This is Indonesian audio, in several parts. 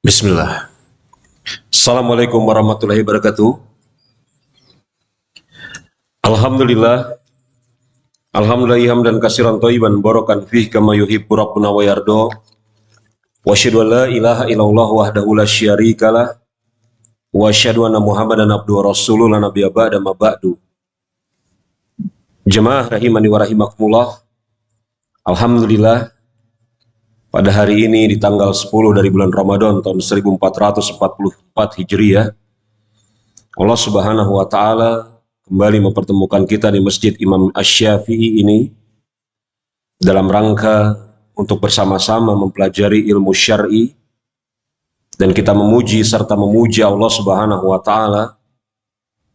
Bismillah. Assalamualaikum warahmatullahi wabarakatuh. Alhamdulillah. Alhamdulillah hamdan katsiran thayyiban barakan fihi kama yuhibbu rabbuna wa yarda. Wa asyhadu an la ilaha illallah wahdahu la syarikalah wa asyhadu anna Muhammadan abduhu wa rasuluhu la nabiyya ba'da ma ba'du. Jemaah rahimani wa rahimakumullah. Alhamdulillah pada hari ini di tanggal 10 dari bulan Ramadan tahun 1444 Hijriah, Allah Subhanahu wa taala kembali mempertemukan kita di Masjid Imam Asy-Syafi'i ini dalam rangka untuk bersama-sama mempelajari ilmu syar'i dan kita memuji serta memuji Allah Subhanahu wa taala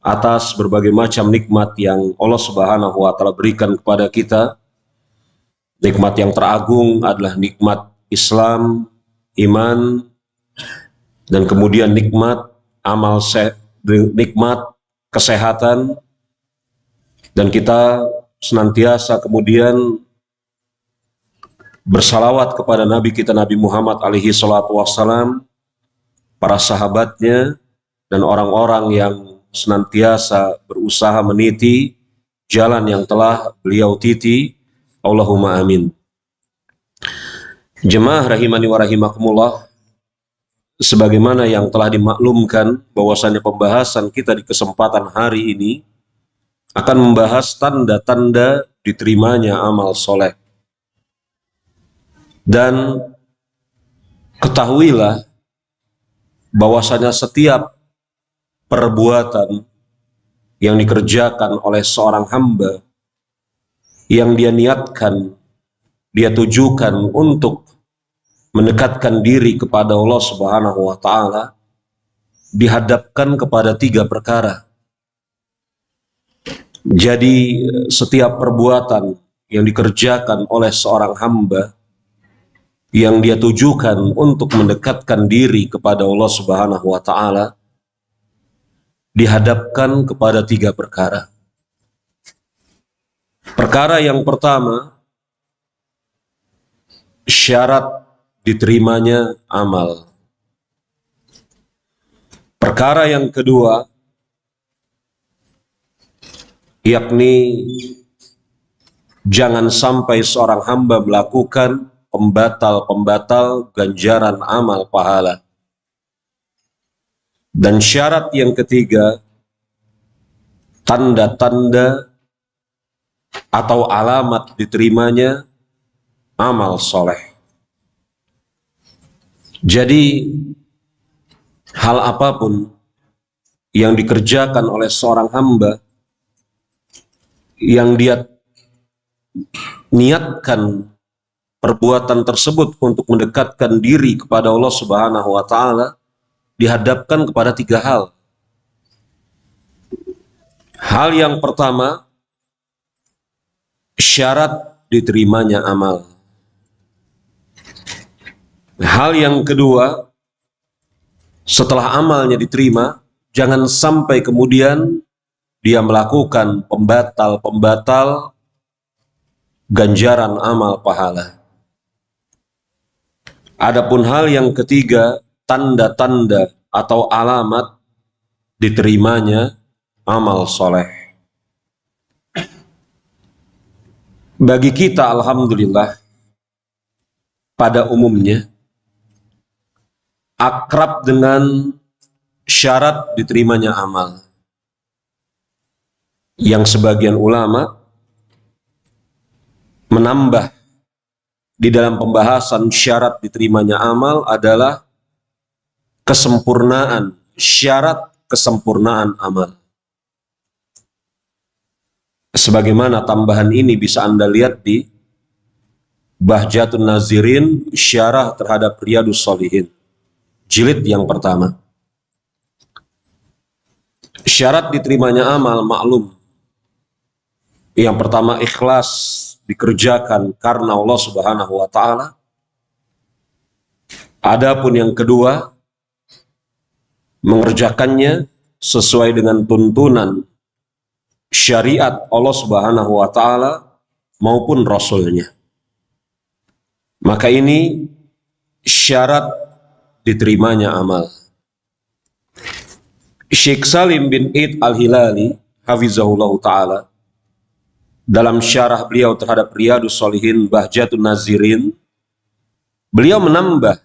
atas berbagai macam nikmat yang Allah Subhanahu wa taala berikan kepada kita. Nikmat yang teragung adalah nikmat Islam, iman, dan kemudian nikmat nikmat kesehatan, dan kita senantiasa kemudian bersalawat kepada Nabi kita Nabi Muhammad alaihi salatu wassalam, para sahabatnya, dan orang-orang yang senantiasa berusaha meniti jalan yang telah beliau titi. Allahumma amin. Jemaah rahimani wa rahimakumullah, sebagaimana yang telah dimaklumkan bahwasanya pembahasan kita di kesempatan hari ini akan membahas tanda-tanda diterimanya amal soleh. Dan ketahuilah bahwasanya setiap perbuatan yang dikerjakan oleh seorang hamba yang dia niatkan, dia tujukan untuk mendekatkan diri kepada Allah Subhanahu wa taala, dihadapkan kepada 3 perkara. Jadi setiap perbuatan yang dikerjakan oleh seorang hamba yang dia tujukan untuk mendekatkan diri kepada Allah Subhanahu wa taala, dihadapkan kepada 3 perkara. Perkara yang pertama, syarat diterimanya amal. Perkara yang kedua, yakni jangan sampai seorang hamba melakukan pembatal-pembatal ganjaran amal pahala. Dan syarat yang ketiga, tanda-tanda atau alamat diterimanya amal soleh. Jadi hal apapun yang dikerjakan oleh seorang hamba yang dia niatkan perbuatan tersebut untuk mendekatkan diri kepada Allah Subhanahu wa taala, dihadapkan kepada 3 hal. Hal yang pertama, syarat diterimanya amal. Hal yang kedua, setelah amalnya diterima, jangan sampai kemudian dia melakukan pembatal-pembatal ganjaran amal pahala. Adapun hal yang ketiga, tanda-tanda atau alamat diterimanya amal soleh. Bagi kita alhamdulillah pada umumnya akrab dengan syarat diterimanya amal, yang sebagian ulama menambah di dalam pembahasan syarat diterimanya amal adalah kesempurnaan, syarat kesempurnaan amal. Sebagaimana tambahan ini bisa Anda lihat di Bahjatun Nazirin, syarah terhadap Riyadus Shalihin, jilid yang pertama. Syarat diterimanya amal maklum. Yang pertama, ikhlas, dikerjakan karena Allah Subhanahu wa taala. Adapun yang kedua, mengerjakannya sesuai dengan tuntunan syariat Allah Subhanahu wa taala maupun rasulnya. Maka ini syarat diterimanya amal. Syekh Salim bin Id Al-Hilali hafizahullah ta'ala dalam syarah beliau terhadap Riyadus Shalihin Bahjatun Nazirin, beliau menambah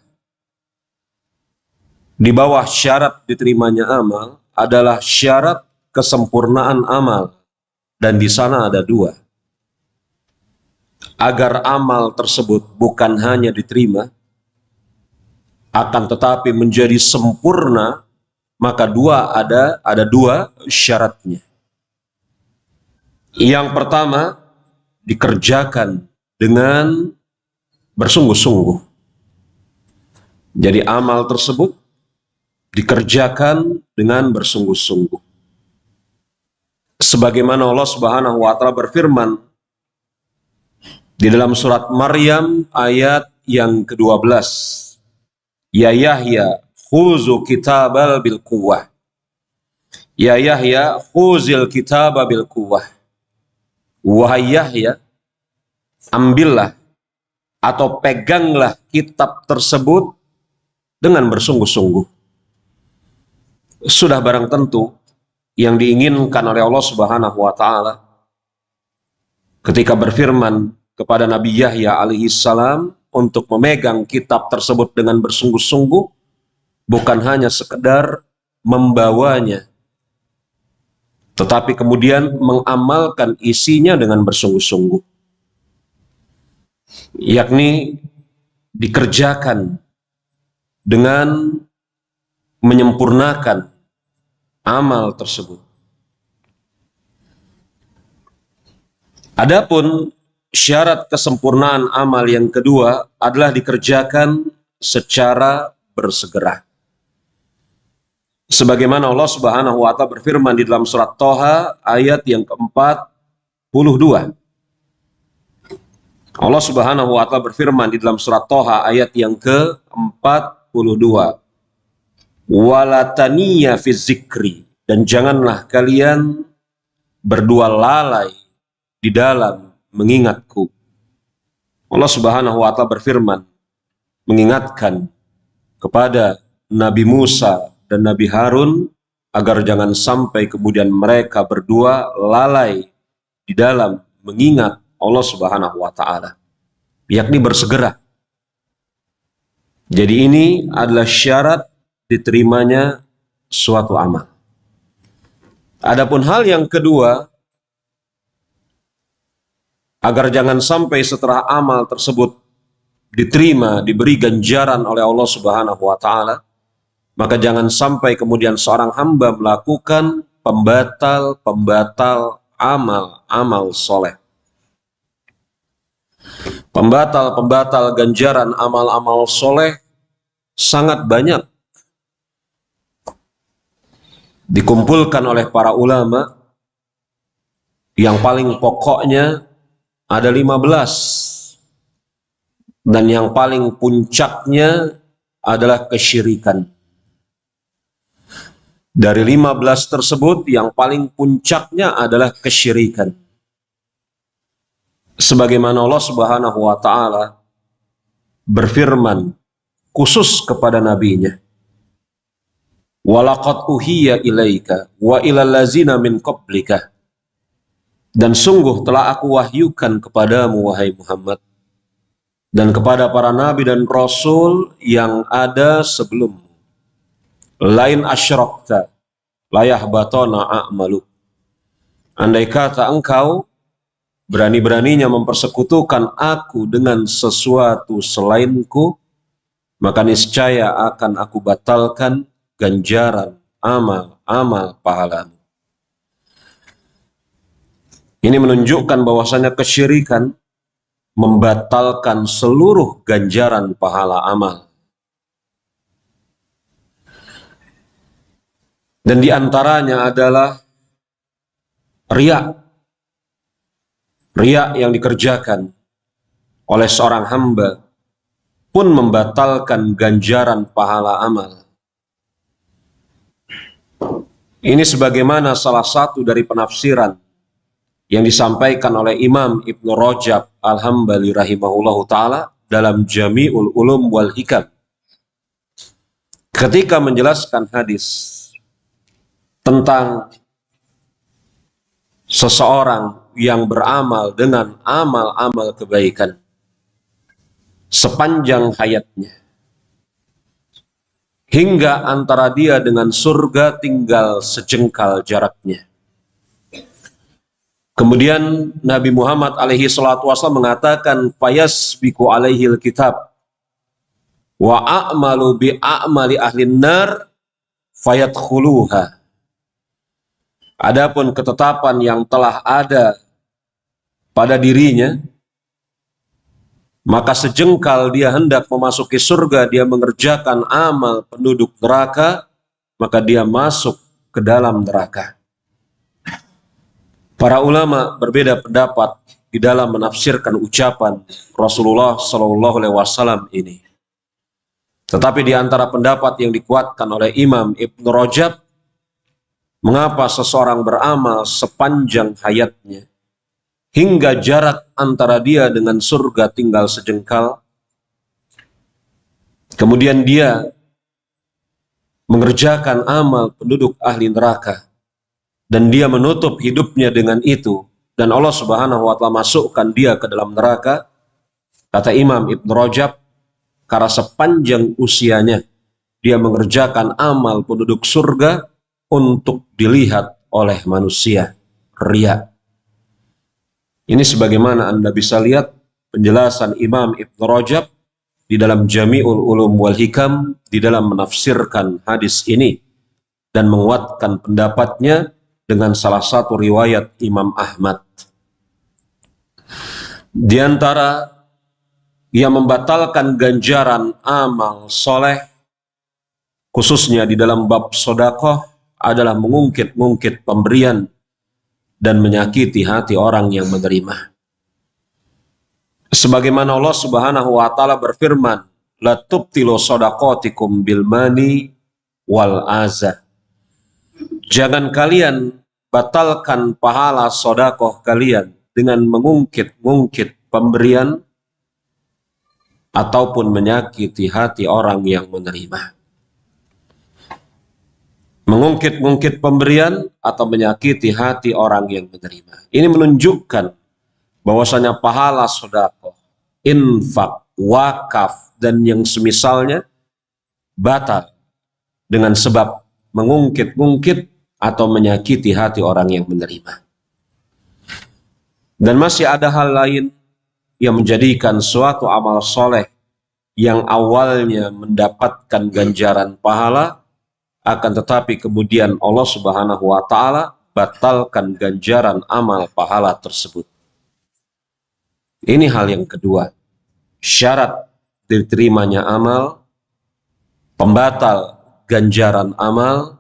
di bawah syarat diterimanya amal adalah syarat kesempurnaan amal, dan di sana ada dua. Agar amal tersebut bukan hanya diterima, akan tetapi menjadi sempurna, maka ada dua syaratnya. Yang pertama, dikerjakan dengan bersungguh-sungguh. Jadi amal tersebut dikerjakan dengan bersungguh-sungguh. Sebagaimana Allah Subhanahu wa taala berfirman di dalam surat Maryam ayat yang ke-12. Ya Yahya, khuzu kitabal bil quwwah. Ya Yahya, khuzil kitaba bil quwwah. Wahai Yahya, ambillah atau peganglah kitab tersebut dengan bersungguh-sungguh. Sudah barang tentu yang diinginkan oleh Allah Subhanahu wa taala ketika berfirman kepada Nabi Yahya alaihi salam untuk memegang kitab tersebut dengan bersungguh-sungguh, bukan hanya sekedar membawanya, tetapi kemudian mengamalkan isinya dengan bersungguh-sungguh, yakni dikerjakan dengan menyempurnakan amal tersebut. Adapun syarat kesempurnaan amal yang kedua adalah dikerjakan secara bersegera. Sebagaimana Allah Subhanahu wa taala berfirman di dalam surat Thaha ayat yang ke-42. Allah Subhanahu wa taala berfirman di dalam surat Thaha ayat yang ke-42. Wala taniya fi zikri, dan janganlah kalian berdua lalai di dalam mengingatku. Allah Subhanahu wa taala berfirman mengingatkan kepada Nabi Musa dan Nabi Harun agar jangan sampai kemudian mereka berdua lalai di dalam mengingat Allah Subhanahu wa taala, yakni bersegera. Jadi ini adalah syarat diterimanya suatu amal. Adapun hal yang kedua, agar jangan sampai setelah amal tersebut diterima, diberi ganjaran oleh Allah Subhanahu wa taala, maka jangan sampai kemudian seorang hamba melakukan pembatal amal soleh. Pembatal ganjaran amal-amal soleh sangat banyak dikumpulkan oleh para ulama. Yang paling pokoknya ada 15, dan yang paling puncaknya adalah kesyirikan. Dari 15 tersebut yang paling puncaknya adalah kesyirikan. Sebagaimana Allah Subhanahu wa taala berfirman khusus kepada nabinya, walaqad uhiya ilaika wa ilal ladzina min qablika, dan sungguh telah aku wahyukan kepadamu wahai Muhammad dan kepada para nabi dan rasul yang ada sebelummu, lain asyrakta layahbatona a'malu, andai kata engkau berani-beraninya mempersekutukan aku dengan sesuatu selainku, maka niscaya akan aku batalkan ganjaran amal pahalamu. Ini menunjukkan bahwasanya kesyirikan membatalkan seluruh ganjaran pahala amal. Dan diantaranya adalah riya. Riya yang dikerjakan oleh seorang hamba pun membatalkan ganjaran pahala amal. Ini sebagaimana salah satu dari penafsiran yang disampaikan oleh Imam Ibnu Rajab Al-Hambali rahimahullahu ta'ala dalam Jami'ul Ulum wal Hikam ketika menjelaskan hadis tentang seseorang yang beramal dengan amal-amal kebaikan sepanjang hayatnya, hingga antara dia dengan surga tinggal sejengkal jaraknya. Kemudian Nabi Muhammad alaihi salatu wasallam mengatakan, fayasbiqu alaihil kitab wa a'malu bi a'mali ahlin nar fayadkhuluha. Adapun ketetapan yang telah ada pada dirinya, maka sejengkal dia hendak memasuki surga, dia mengerjakan amal penduduk neraka, maka dia masuk ke dalam neraka. Para ulama berbeda pendapat di dalam menafsirkan ucapan Rasulullah SAW ini. Tetapi di antara pendapat yang dikuatkan oleh Imam Ibn Rajab, mengapa seseorang beramal sepanjang hayatnya hingga jarak antara dia dengan surga tinggal sejengkal, kemudian dia mengerjakan amal penduduk ahli neraka, dan dia menutup hidupnya dengan itu, dan Allah Subhanahu wa Ta'ala masukkan dia ke dalam neraka. Kata Imam Ibn Rajab, karena sepanjang usianya dia mengerjakan amal penduduk surga untuk dilihat oleh manusia, riya. Ini sebagaimana Anda bisa lihat penjelasan Imam Ibn Rajab di dalam Jami'ul Ulum wal Hikam di dalam menafsirkan hadis ini dan menguatkan pendapatnya dengan salah satu riwayat Imam Ahmad. Di antara yang membatalkan ganjaran amal soleh, khususnya di dalam bab sodakoh, adalah mengungkit-ungkit pemberian dan menyakiti hati orang yang menerima. Sebagaimana Allah Subhanahu wa Ta'ala berfirman, la tubtilu sodakotikum bil mani wal aza. Jangan kalian batalkan pahala sodakoh kalian dengan mengungkit-ungkit pemberian ataupun menyakiti hati orang yang menerima. Mengungkit-ungkit pemberian atau menyakiti hati orang yang menerima. Ini menunjukkan bahwasanya pahala sodakoh, infak, wakaf, dan yang semisalnya batal dengan sebab mengungkit-ungkit atau menyakiti hati orang yang menerima. Dan masih ada hal lain yang menjadikan suatu amal soleh yang awalnya mendapatkan ganjaran pahala, akan tetapi kemudian Allah Subhanahu wa Ta'ala batalkan ganjaran amal pahala tersebut. Ini hal yang kedua, syarat diterimanya amal, pembatal ganjaran amal.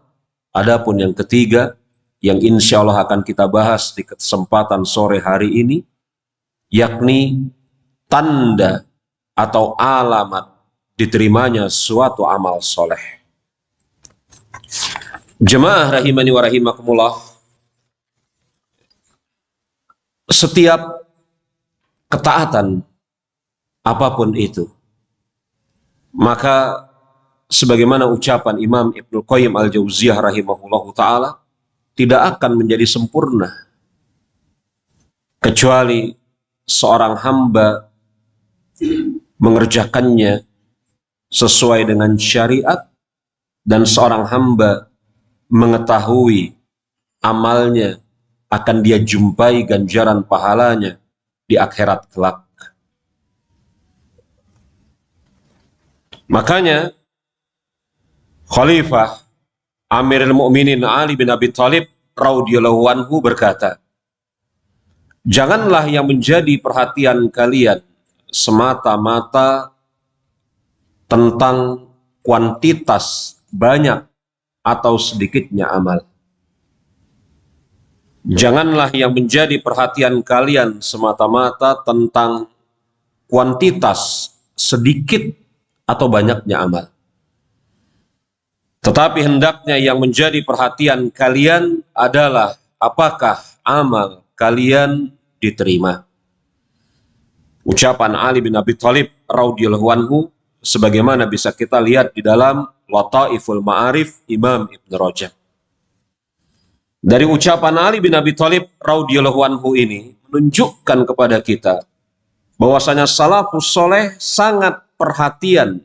Adapun yang ketiga, yang insya Allah akan kita bahas di kesempatan sore hari ini, yakni tanda atau alamat diterimanya suatu amal soleh. Jemaah rahimani wa rahimakumullah, setiap ketaatan apapun itu, maka sebagaimana ucapan Imam Ibnu Qayyim al-Jauziyah rahimahullahu ta'ala, tidak akan menjadi sempurna kecuali seorang hamba mengerjakannya sesuai dengan syariat, dan seorang hamba mengetahui amalnya akan dia jumpai ganjaran pahalanya di akhirat kelak. Makanya Khalifah Amirul Mukminin Ali bin Abi Thalib radhiyallahu anhu berkata, janganlah yang menjadi perhatian kalian semata-mata tentang kuantitas banyak atau sedikitnya amal. Janganlah yang menjadi perhatian kalian semata-mata tentang kuantitas sedikit atau banyaknya amal. Tetapi hendaknya yang menjadi perhatian kalian adalah apakah amal kalian diterima. ucapan Ali bin Abi Thalib radhiyallahu anhu sebagaimana bisa kita lihat di dalam Lataiful Ma'arif Imam Ibn Rajab. Dari ucapan Ali bin Abi Thalib radhiyallahu anhu ini menunjukkan kepada kita bahwasanya salafus soleh sangat perhatian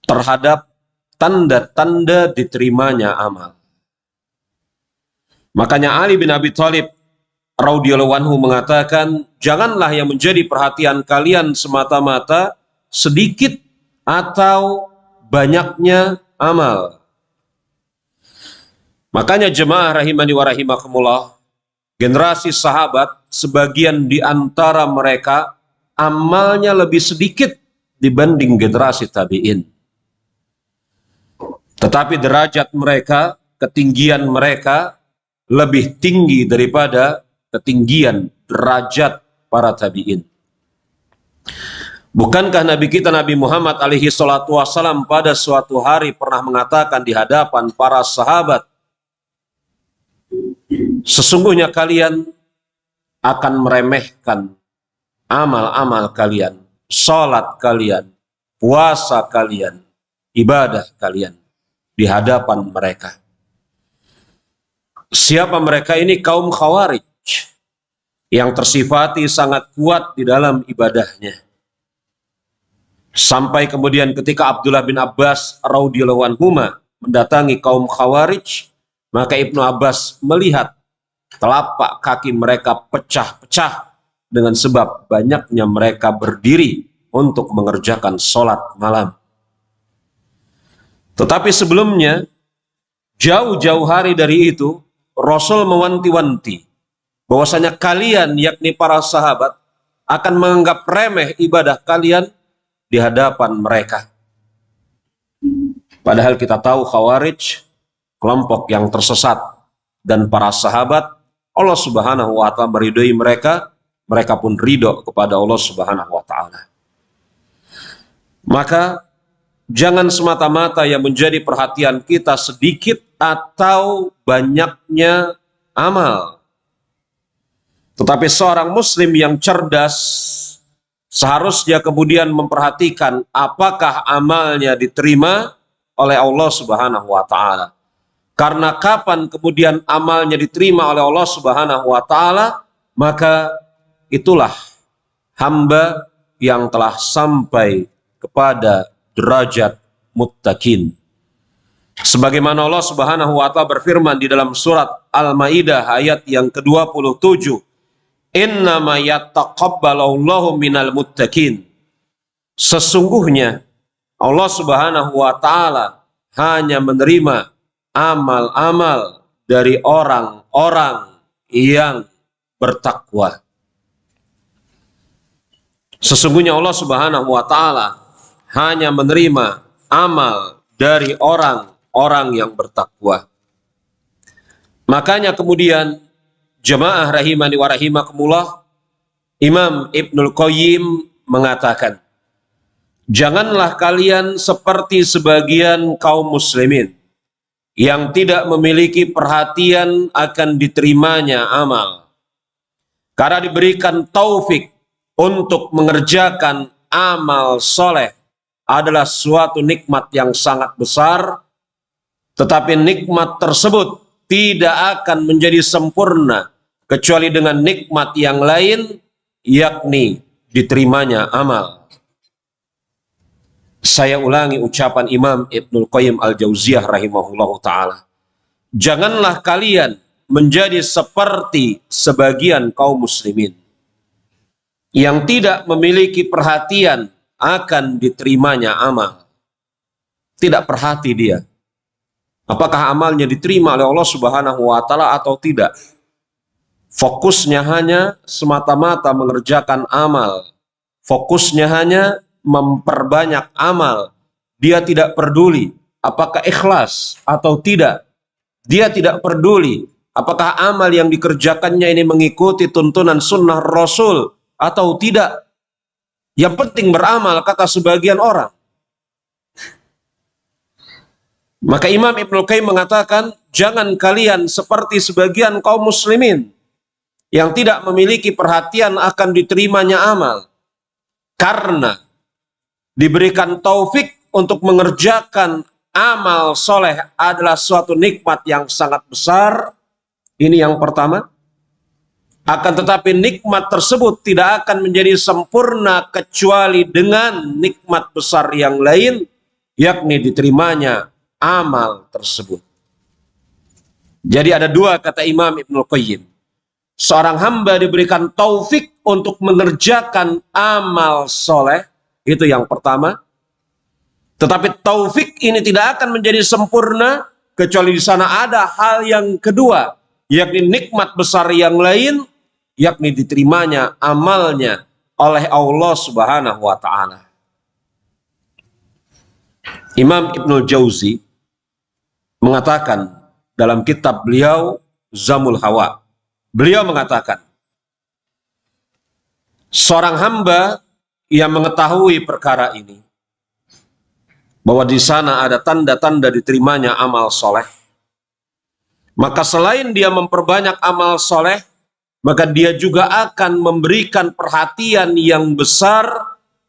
terhadap tanda-tanda diterimanya amal. Makanya Ali bin Abi Thalib radhiyallahu anhu mengatakan, janganlah yang menjadi perhatian kalian semata-mata sedikit atau banyaknya amal. Makanya jemaah rahimani wa rahimakumullah, generasi sahabat sebagian di antara mereka amalnya lebih sedikit dibanding generasi tabi'in. Tetapi derajat mereka, ketinggian mereka lebih tinggi daripada ketinggian derajat para tabi'in. Bukankah Nabi kita Nabi Muhammad alaihi salatu wassalam pada suatu hari pernah mengatakan di hadapan para sahabat, sesungguhnya kalian akan meremehkan amal-amal kalian, salat kalian, puasa kalian, ibadah kalian di hadapan mereka. Siapa mereka ini? Kaum Khawarij yang tersifati sangat kuat di dalam ibadahnya. Sampai kemudian ketika Abdullah bin Abbas radhiyallahu anhuma mendatangi kaum Khawarij, maka Ibnu Abbas melihat telapak kaki mereka pecah-pecah dengan sebab banyaknya mereka berdiri untuk mengerjakan sholat malam. Tetapi sebelumnya, jauh-jauh hari dari itu, Rasul mewanti-wanti bahwasanya kalian, yakni para sahabat, akan menganggap remeh ibadah kalian di hadapan mereka. Padahal kita tahu Khawarij, kelompok yang tersesat, dan para sahabat, Allah Subhanahu wa ta'ala meridhoi mereka, mereka pun ridho kepada Allah Subhanahu wa ta'ala. Maka jangan semata-mata yang menjadi perhatian kita sedikit atau banyaknya amal. Tetapi seorang muslim yang cerdas seharusnya kemudian memperhatikan apakah amalnya diterima oleh Allah Subhanahu wa ta'ala. Karena kapan kemudian amalnya diterima oleh Allah Subhanahu wa ta'ala, maka itulah hamba yang telah sampai kepada derajat muttaqin. Sebagaimana Allah Subhanahu wa ta'ala berfirman di dalam surat Al-Maidah ayat yang ke-27, innama yattaqabbalallahu minal muttaqin. Sesungguhnya Allah Subhanahu wa ta'ala hanya menerima amal-amal dari orang-orang yang bertakwa. Sesungguhnya Allah Subhanahu wa ta'ala hanya menerima amal dari orang-orang yang bertakwa. Makanya kemudian jemaah rahimani wa rahimakumullah, Imam Ibnul Qayyim mengatakan, janganlah kalian seperti sebagian kaum muslimin yang tidak memiliki perhatian akan diterimanya amal. Karena diberikan taufik untuk mengerjakan amal soleh adalah suatu nikmat yang sangat besar, tetapi nikmat tersebut tidak akan menjadi sempurna kecuali dengan nikmat yang lain, yakni diterimanya amal. Saya ulangi ucapan Imam Ibnul Qayyim Al-Jauziyah rahimahullahu ta'ala. Janganlah kalian menjadi seperti sebagian kaum muslimin yang tidak memiliki perhatian akan diterimanya amal. Tidak perhati dia, apakah amalnya diterima oleh Allah Subhanahu wa ta'ala atau tidak. Fokusnya hanya semata-mata mengerjakan amal. Fokusnya hanya memperbanyak amal. Dia tidak peduli apakah ikhlas atau tidak. Dia tidak peduli apakah amal yang dikerjakannya ini mengikuti tuntunan sunnah Rasul atau tidak. Yang penting beramal, kata sebagian orang. Maka Imam Ibnul Qayyim mengatakan, jangan kalian seperti sebagian kaum muslimin yang tidak memiliki perhatian akan diterimanya amal, karena diberikan taufik untuk mengerjakan amal soleh adalah suatu nikmat yang sangat besar. Ini yang pertama. Akan tetapi nikmat tersebut tidak akan menjadi sempurna kecuali dengan nikmat besar yang lain, yakni diterimanya amal tersebut. Jadi ada dua kata Imam Ibnul Qayyim. Seorang hamba diberikan taufik untuk mengerjakan amal soleh, itu yang pertama. Tetapi taufik ini tidak akan menjadi sempurna kecuali di sana ada hal yang kedua, yakni nikmat besar yang lain, yakni diterimanya amalnya oleh Allah Subhanahu wa Ta'ala. Imam Ibnul Jauzi mengatakan dalam kitab beliau Zamul Hawa, beliau mengatakan, seorang hamba yang mengetahui perkara ini, bahwa di sana ada tanda-tanda diterimanya amal soleh, maka selain dia memperbanyak amal soleh, maka dia juga akan memberikan perhatian yang besar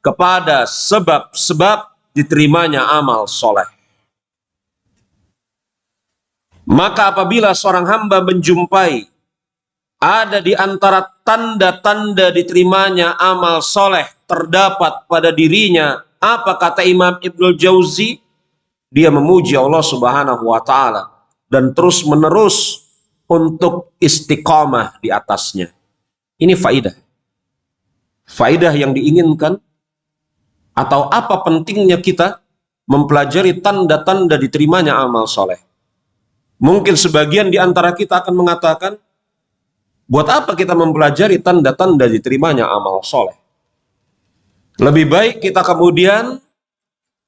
kepada sebab-sebab diterimanya amal soleh. Maka apabila seorang hamba menjumpai ada di antara tanda-tanda diterimanya amal soleh terdapat pada dirinya, apa kata Imam Ibnul Jauzi? Dia memuji Allah Subhanahu wa Ta'ala dan terus menerus untuk istiqamah di atasnya. Ini faidah. Faidah yang diinginkan, atau apa pentingnya kita mempelajari tanda-tanda diterimanya amal soleh. Mungkin sebagian di antara kita akan mengatakan, buat apa kita mempelajari tanda-tanda diterimanya amal soleh? Lebih baik kita kemudian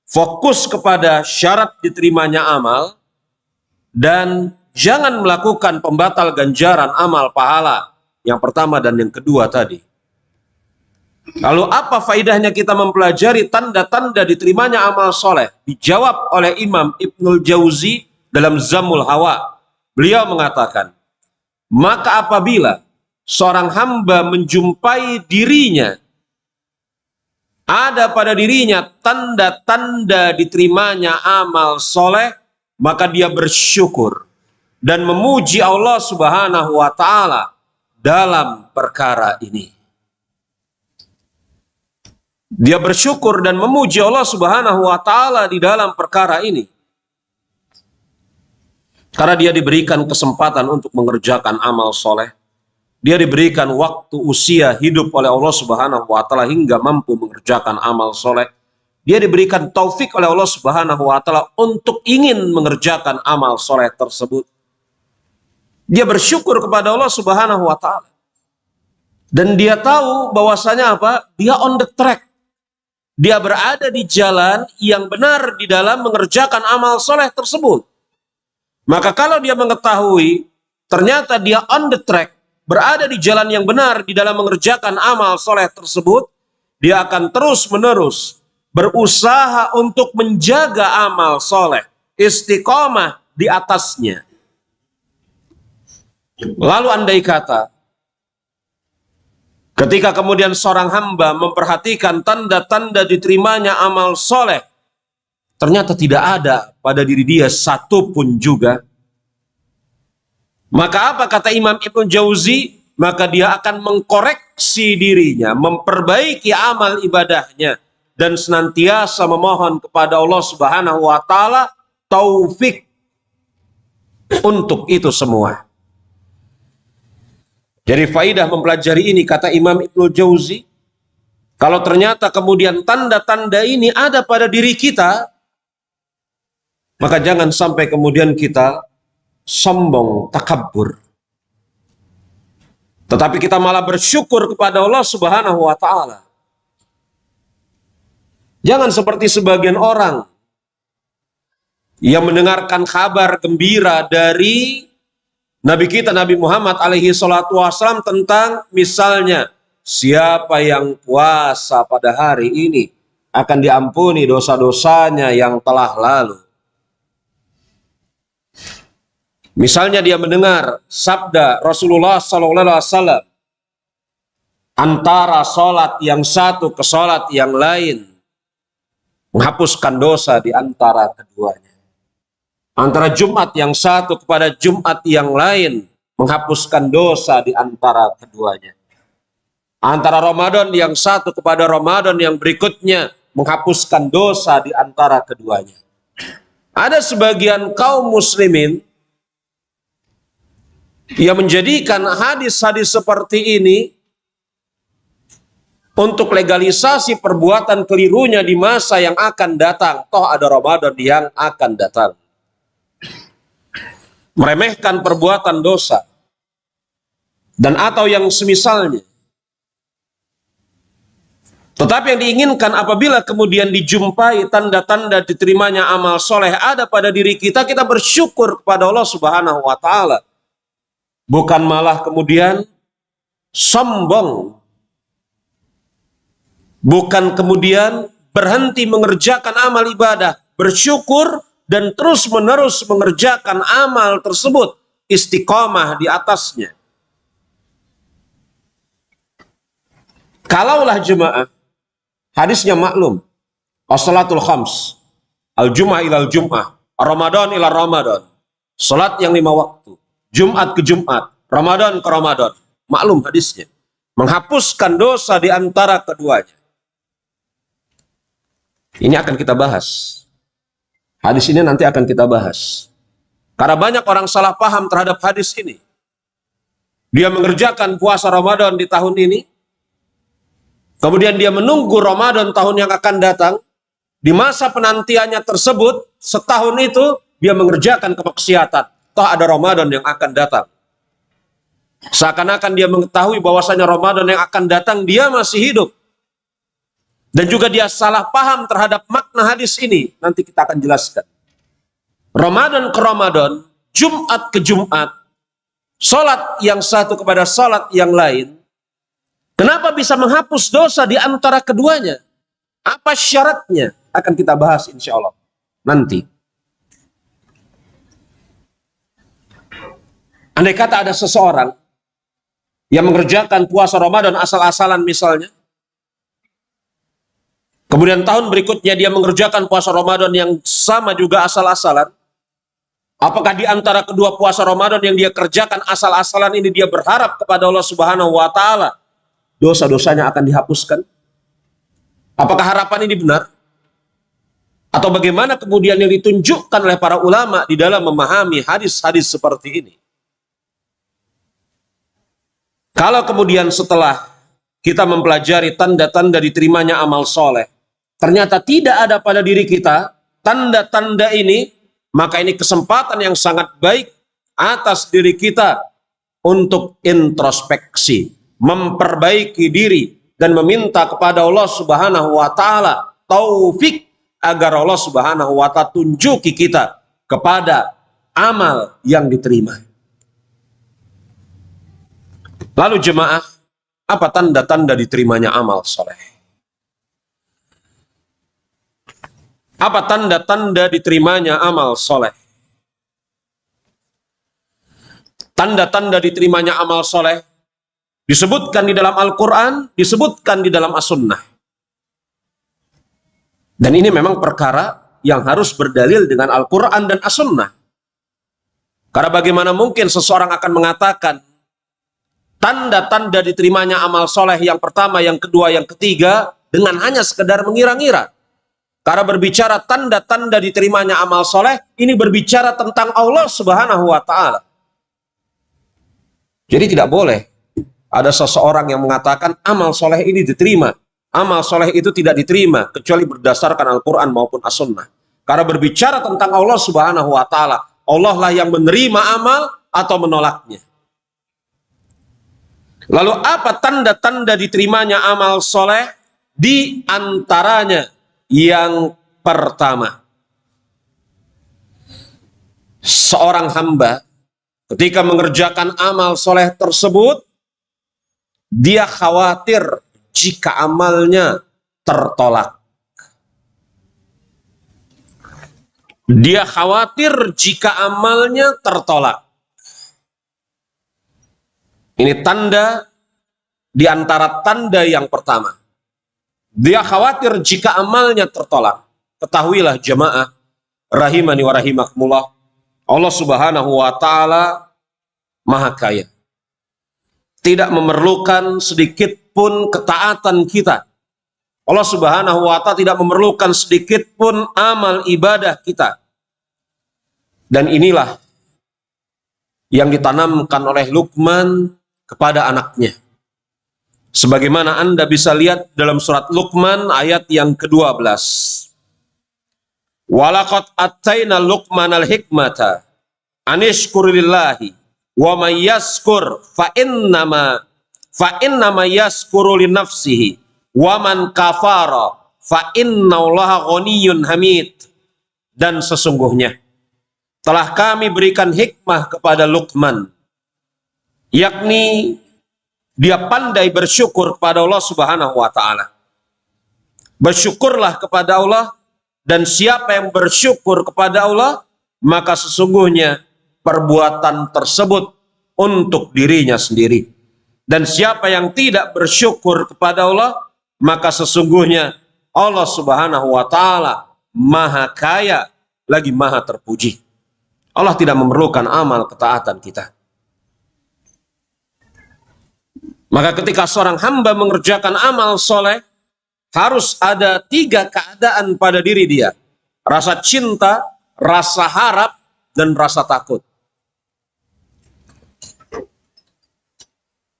fokus kepada syarat diterimanya amal dan jangan melakukan pembatal ganjaran amal pahala yang pertama dan yang kedua tadi. Lalu apa faidahnya kita mempelajari tanda-tanda diterimanya amal soleh? Dijawab oleh Imam Ibnul Jauzi dalam Zamul Hawa. Beliau mengatakan, maka apabila seorang hamba menjumpai dirinya, ada pada dirinya tanda-tanda diterimanya amal soleh, maka dia bersyukur dan memuji Allah Subhanahu wa Ta'ala dalam perkara ini. Dia bersyukur dan memuji Allah Subhanahu wa Ta'ala di dalam perkara ini, karena dia diberikan kesempatan untuk mengerjakan amal soleh. Dia diberikan waktu usia hidup oleh Allah Subhanahu wa Ta'ala hingga mampu mengerjakan amal soleh. Dia diberikan taufik oleh Allah Subhanahu wa Ta'ala untuk ingin mengerjakan amal soleh tersebut. Dia bersyukur kepada Allah Subhanahu wa Ta'ala. Dan dia tahu bahwasanya apa? Dia on the track. Dia berada di jalan yang benar di dalam mengerjakan amal soleh tersebut. Maka kalau dia mengetahui ternyata dia on the track, berada di jalan yang benar di dalam mengerjakan amal soleh tersebut, dia akan terus-menerus berusaha untuk menjaga amal soleh, istiqomah di atasnya. Lalu andai kata, ketika kemudian seorang hamba memperhatikan tanda-tanda diterimanya amal soleh, ternyata tidak ada pada diri dia satu pun juga, maka apa kata Imam Ibnu Jauzi? Maka dia akan mengkoreksi dirinya, memperbaiki amal ibadahnya, dan senantiasa memohon kepada Allah Subhanahu wa Ta'ala taufik untuk itu semua. Jadi faidah mempelajari ini, kata Imam Ibnu Jauzi, kalau ternyata kemudian tanda-tanda ini ada pada diri kita, maka jangan sampai kemudian kita sombong, takabur. Tetapi kita malah bersyukur kepada Allah Subhanahu wa Ta'ala. Jangan seperti sebagian orang yang mendengarkan kabar gembira dari Nabi kita Nabi Muhammad alaihi salatu wassalam tentang misalnya siapa yang puasa pada hari ini akan diampuni dosa-dosanya yang telah lalu. Misalnya dia mendengar sabda Rasulullah SAW antara sholat yang satu ke sholat yang lain, menghapuskan dosa di antara keduanya. Antara Jumat yang satu kepada Jumat yang lain, menghapuskan dosa di antara keduanya. Antara Ramadan yang satu kepada Ramadan yang berikutnya, menghapuskan dosa di antara keduanya. Ada sebagian kaum muslimin yang menjadikan hadis-hadis seperti ini untuk legalisasi perbuatan kelirunya di masa yang akan datang. Toh ada Ramadan yang akan datang. Meremehkan perbuatan dosa dan atau yang semisalnya. Tetapi yang diinginkan apabila kemudian dijumpai tanda-tanda diterimanya amal soleh ada pada diri kita, kita bersyukur kepada Allah Subhanahu wa Ta'ala. Bukan malah kemudian sombong. Bukan kemudian berhenti mengerjakan amal ibadah, bersyukur dan terus-menerus mengerjakan amal tersebut, istiqomah di atasnya. Kalaulah jemaah, hadisnya maklum, as-salatul khams, al-jum'ah ilal jum'ah, Ramadan ila Ramadan, salat yang 5 waktu, Jumat ke Jumat, Ramadan ke Ramadan, maklum hadisnya, menghapuskan dosa di antara keduanya. Ini akan kita bahas. Hadis ini nanti akan kita bahas. Karena banyak orang salah paham terhadap hadis ini. Dia mengerjakan puasa Ramadan di tahun ini, kemudian dia menunggu Ramadan tahun yang akan datang. Di masa penantiannya tersebut, setahun itu dia mengerjakan kemaksiatan. Toh ada Ramadan yang akan datang. Seakan-akan dia mengetahui bahwasanya Ramadan yang akan datang dia masih hidup. Dan juga dia salah paham terhadap makna hadis ini. Nanti kita akan jelaskan. Ramadan ke Ramadan, Jumat ke Jumat, salat yang satu kepada salat yang lain. Kenapa bisa menghapus dosa di antara keduanya? Apa syaratnya? Akan kita bahas insya Allah nanti. Andai kata ada seseorang yang mengerjakan puasa Ramadan asal-asalan misalnya, kemudian tahun berikutnya dia mengerjakan puasa Ramadan yang sama juga asal-asalan, apakah di antara kedua puasa Ramadan yang dia kerjakan asal-asalan ini dia berharap kepada Allah Subhanahu wa Ta'ala dosa-dosanya akan dihapuskan? Apakah harapan ini benar? Atau bagaimana kemudian yang ditunjukkan oleh para ulama di dalam memahami hadis-hadis seperti ini? Kalau kemudian setelah kita mempelajari tanda-tanda diterimanya amal soleh, ternyata tidak ada pada diri kita tanda-tanda ini, maka ini kesempatan yang sangat baik atas diri kita untuk introspeksi, memperbaiki diri, dan meminta kepada Allah Subhanahu wa Ta'ala taufik agar Allah Subhanahu wa Ta'ala tunjuki kita kepada amal yang diterima. Lalu jemaah, apa tanda-tanda diterimanya amal soleh? Apa tanda-tanda diterimanya amal soleh? Tanda-tanda diterimanya amal soleh disebutkan di dalam Al-Quran, disebutkan di dalam As-Sunnah. Dan ini memang perkara yang harus berdalil dengan Al-Quran dan As-Sunnah. Karena bagaimana mungkin seseorang akan mengatakan tanda-tanda diterimanya amal soleh yang pertama, yang kedua, yang ketiga dengan hanya sekedar mengira-ngira. Karena berbicara tanda-tanda diterimanya amal soleh, ini berbicara tentang Allah Subhanahu wa Ta'ala. Jadi tidak boleh ada seseorang yang mengatakan amal soleh ini diterima, amal soleh itu tidak diterima, kecuali berdasarkan Al-Quran maupun As-Sunnah. Karena berbicara tentang Allah Subhanahu wa Ta'ala, Allah lah yang menerima amal atau menolaknya. Lalu apa tanda-tanda diterimanya amal soleh? Di antaranya yang pertama, seorang hamba ketika mengerjakan amal soleh tersebut, dia khawatir jika amalnya tertolak. Dia khawatir jika amalnya tertolak. Ini tanda di antara tanda yang pertama. Dia khawatir jika amalnya tertolak. Ketahuilah jamaah, rahimani wa rahimakumullah, Allah Subhanahu wa Ta'ala Maha Kaya. Tidak memerlukan sedikit pun ketaatan kita. Allah Subhanahu wa Ta'ala tidak memerlukan sedikit pun amal ibadah kita. Dan inilah yang ditanamkan oleh Luqman kepada anaknya. Sebagaimana Anda bisa lihat dalam surat Luqman ayat yang ke-12. Walaqad attaina Luqmanal hikmata anishkur lillahi wa may yaskur fa innama yaskuru li nafsihi wa man kafara fa innallaha ghaniyyun hamid. Dan sesungguhnya telah kami berikan hikmah kepada Luqman, yakni dia pandai bersyukur kepada Allah Subhanahu wa Ta'ala. Bersyukurlah kepada Allah, dan siapa yang bersyukur kepada Allah, maka sesungguhnya perbuatan tersebut untuk dirinya sendiri. Dan siapa yang tidak bersyukur kepada Allah, maka sesungguhnya Allah Subhanahu wa Ta'ala Maha Kaya lagi Maha terpuji. Allah tidak memerlukan amal ketaatan kita. Maka ketika seorang hamba mengerjakan amal soleh, harus ada 3 keadaan pada diri dia. Rasa cinta, rasa harap, dan rasa takut.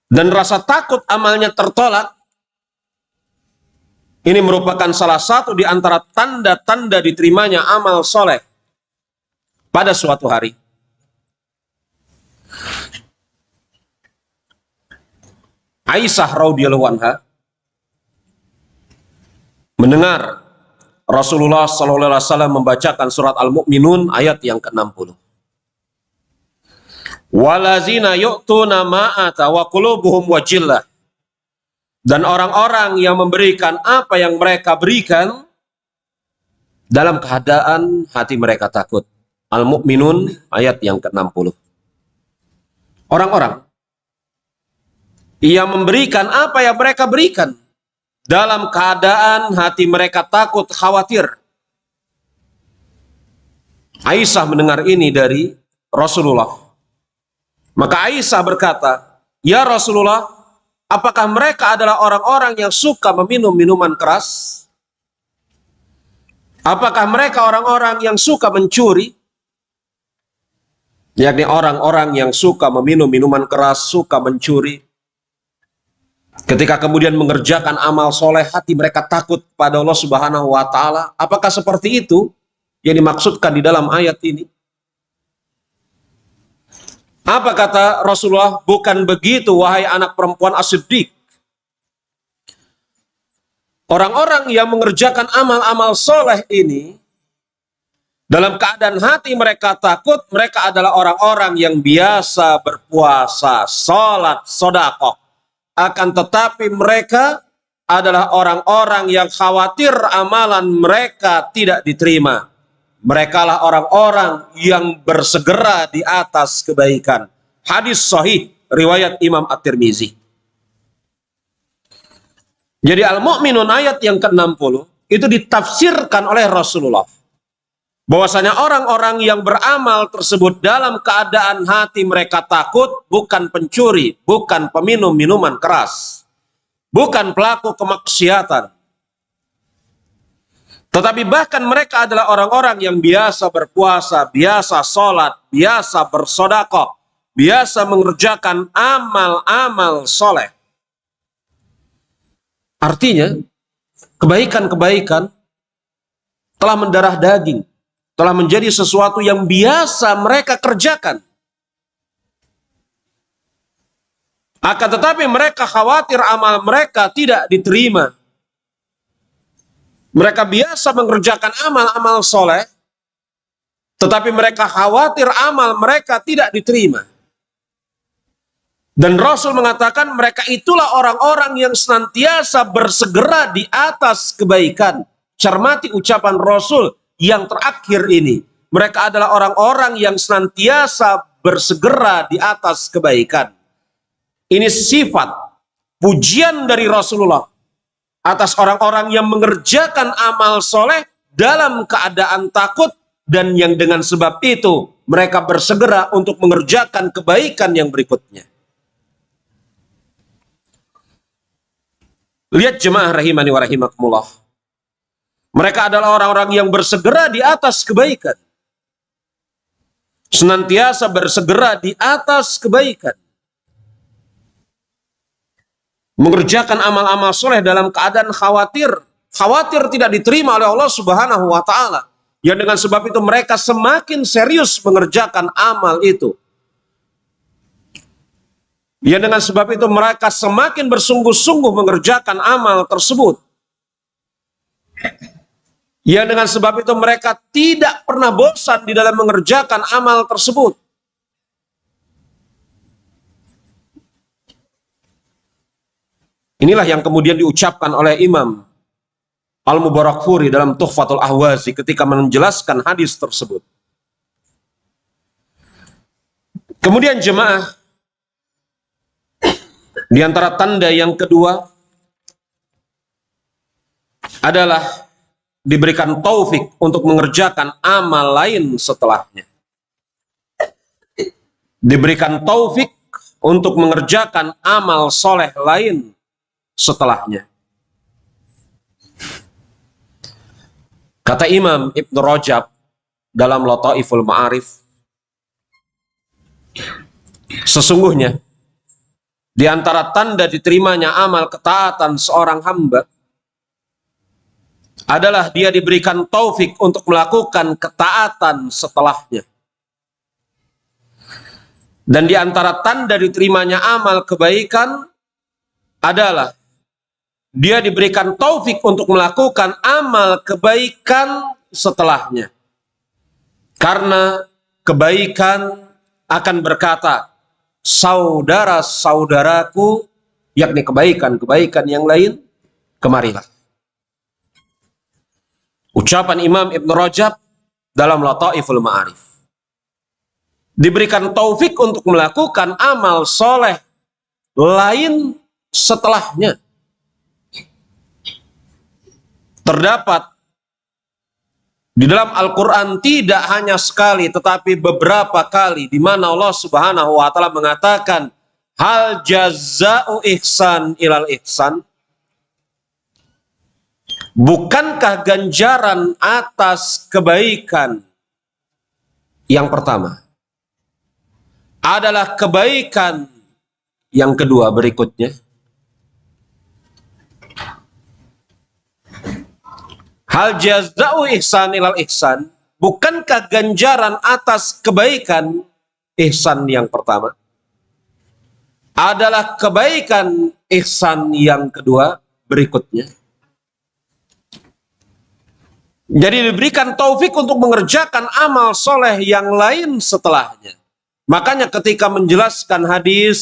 Dan rasa takut amalnya tertolak, ini merupakan salah satu di antara tanda-tanda diterimanya amal soleh pada suatu hari. Aisyah radhiyallahu anha mendengar Rasulullah sallallahu alaihi wasallam membacakan surat Al-Mu'minun ayat yang ke-60. Walazina yu'tuna ma'ata wa qulubuhum wajillah. Dan orang-orang yang memberikan apa yang mereka berikan dalam keadaan hati mereka takut. Al-Mu'minun ayat yang ke-60. Orang-orang yang memberikan apa yang mereka berikan dalam keadaan hati mereka takut, khawatir. Aisyah mendengar ini dari Rasulullah. Maka Aisyah berkata, "Ya Rasulullah, apakah mereka adalah orang-orang yang suka meminum minuman keras? Apakah mereka orang-orang yang suka mencuri?" Yakni orang-orang yang suka meminum minuman keras, suka mencuri. Ketika kemudian mengerjakan amal soleh, hati mereka takut pada Allah Subhanahu wa Ta'ala. Apakah seperti itu yang dimaksudkan di dalam ayat ini? Apa kata Rasulullah? Bukan begitu, wahai anak perempuan As-Siddiq. Orang-orang yang mengerjakan amal-amal soleh ini, dalam keadaan hati mereka takut, mereka adalah orang-orang yang biasa berpuasa, sholat, sedekah. Akan tetapi mereka adalah orang-orang yang khawatir amalan mereka tidak diterima. Mereka lah orang-orang yang bersegera di atas kebaikan. Hadis sahih riwayat Imam At-Tirmizi. Jadi Al-Mu'minun ayat yang ke-60 itu ditafsirkan oleh Rasulullah. Bahwasanya orang-orang yang beramal tersebut dalam keadaan hati mereka takut, bukan pencuri, bukan peminum minuman keras, bukan pelaku kemaksiatan, tetapi bahkan mereka adalah orang-orang yang biasa berpuasa, biasa sholat, biasa bersedekah, biasa mengerjakan amal-amal soleh. Artinya, kebaikan-kebaikan telah mendarah daging, telah menjadi sesuatu yang biasa mereka kerjakan. Akan tetapi mereka khawatir amal mereka tidak diterima. Mereka biasa mengerjakan amal-amal soleh, tetapi mereka khawatir amal mereka tidak diterima. Dan Rasul mengatakan mereka itulah orang-orang yang senantiasa bersegera di atas kebaikan. Cermati ucapan Rasul yang terakhir ini. Mereka adalah orang-orang yang senantiasa bersegera di atas kebaikan. Ini sifat pujian dari Rasulullah atas orang-orang yang mengerjakan amal soleh dalam keadaan takut, dan yang dengan sebab itu mereka bersegera untuk mengerjakan kebaikan yang berikutnya. Lihat jemaah rahimani wa rahimakumullah. Mereka adalah orang-orang yang bersegera di atas kebaikan. Senantiasa bersegera di atas kebaikan. Mengerjakan amal-amal soleh dalam keadaan khawatir. Khawatir tidak diterima oleh Allah Subhanahu wa Ta'ala. Yang dengan sebab itu mereka semakin serius mengerjakan amal itu. Yang dengan sebab itu mereka semakin bersungguh-sungguh mengerjakan amal tersebut. Yang dengan sebab itu mereka tidak pernah bosan di dalam mengerjakan amal tersebut. Inilah yang kemudian diucapkan oleh Imam Al-Mubarakfuri dalam Tuhfatul Ahwazi ketika menjelaskan hadis tersebut. Kemudian jemaah, di antara tanda yang kedua adalah diberikan taufik untuk mengerjakan amal lain setelahnya. Diberikan taufik untuk mengerjakan amal soleh lain setelahnya. Kata Imam Ibn Rajab dalam Lataiful Ma'arif, sesungguhnya di antara tanda diterimanya amal ketaatan seorang hamba adalah dia diberikan taufik untuk melakukan ketaatan setelahnya. Dan di antara tanda diterimanya amal kebaikan adalah dia diberikan taufik untuk melakukan amal kebaikan setelahnya. Karena kebaikan akan berkata, saudara-saudaraku, yakni kebaikan-kebaikan yang lain, kemarilah. Ucapan Imam Ibn Rajab dalam Lataiful Ma'arif. Diberikan taufik untuk melakukan amal soleh lain setelahnya. Terdapat di dalam Al-Quran tidak hanya sekali tetapi beberapa kali di mana Allah Subhanahu wa Ta'ala mengatakan, hal jaza'u ihsan ilal ihsan. Bukankah ganjaran atas kebaikan yang pertama adalah kebaikan yang kedua berikutnya? Hal jaza'u ihsan ilal ihsan, bukankah ganjaran atas kebaikan ihsan yang pertama adalah kebaikan ihsan yang kedua berikutnya? Jadi diberikan taufik untuk mengerjakan amal soleh yang lain setelahnya. Makanya ketika menjelaskan hadis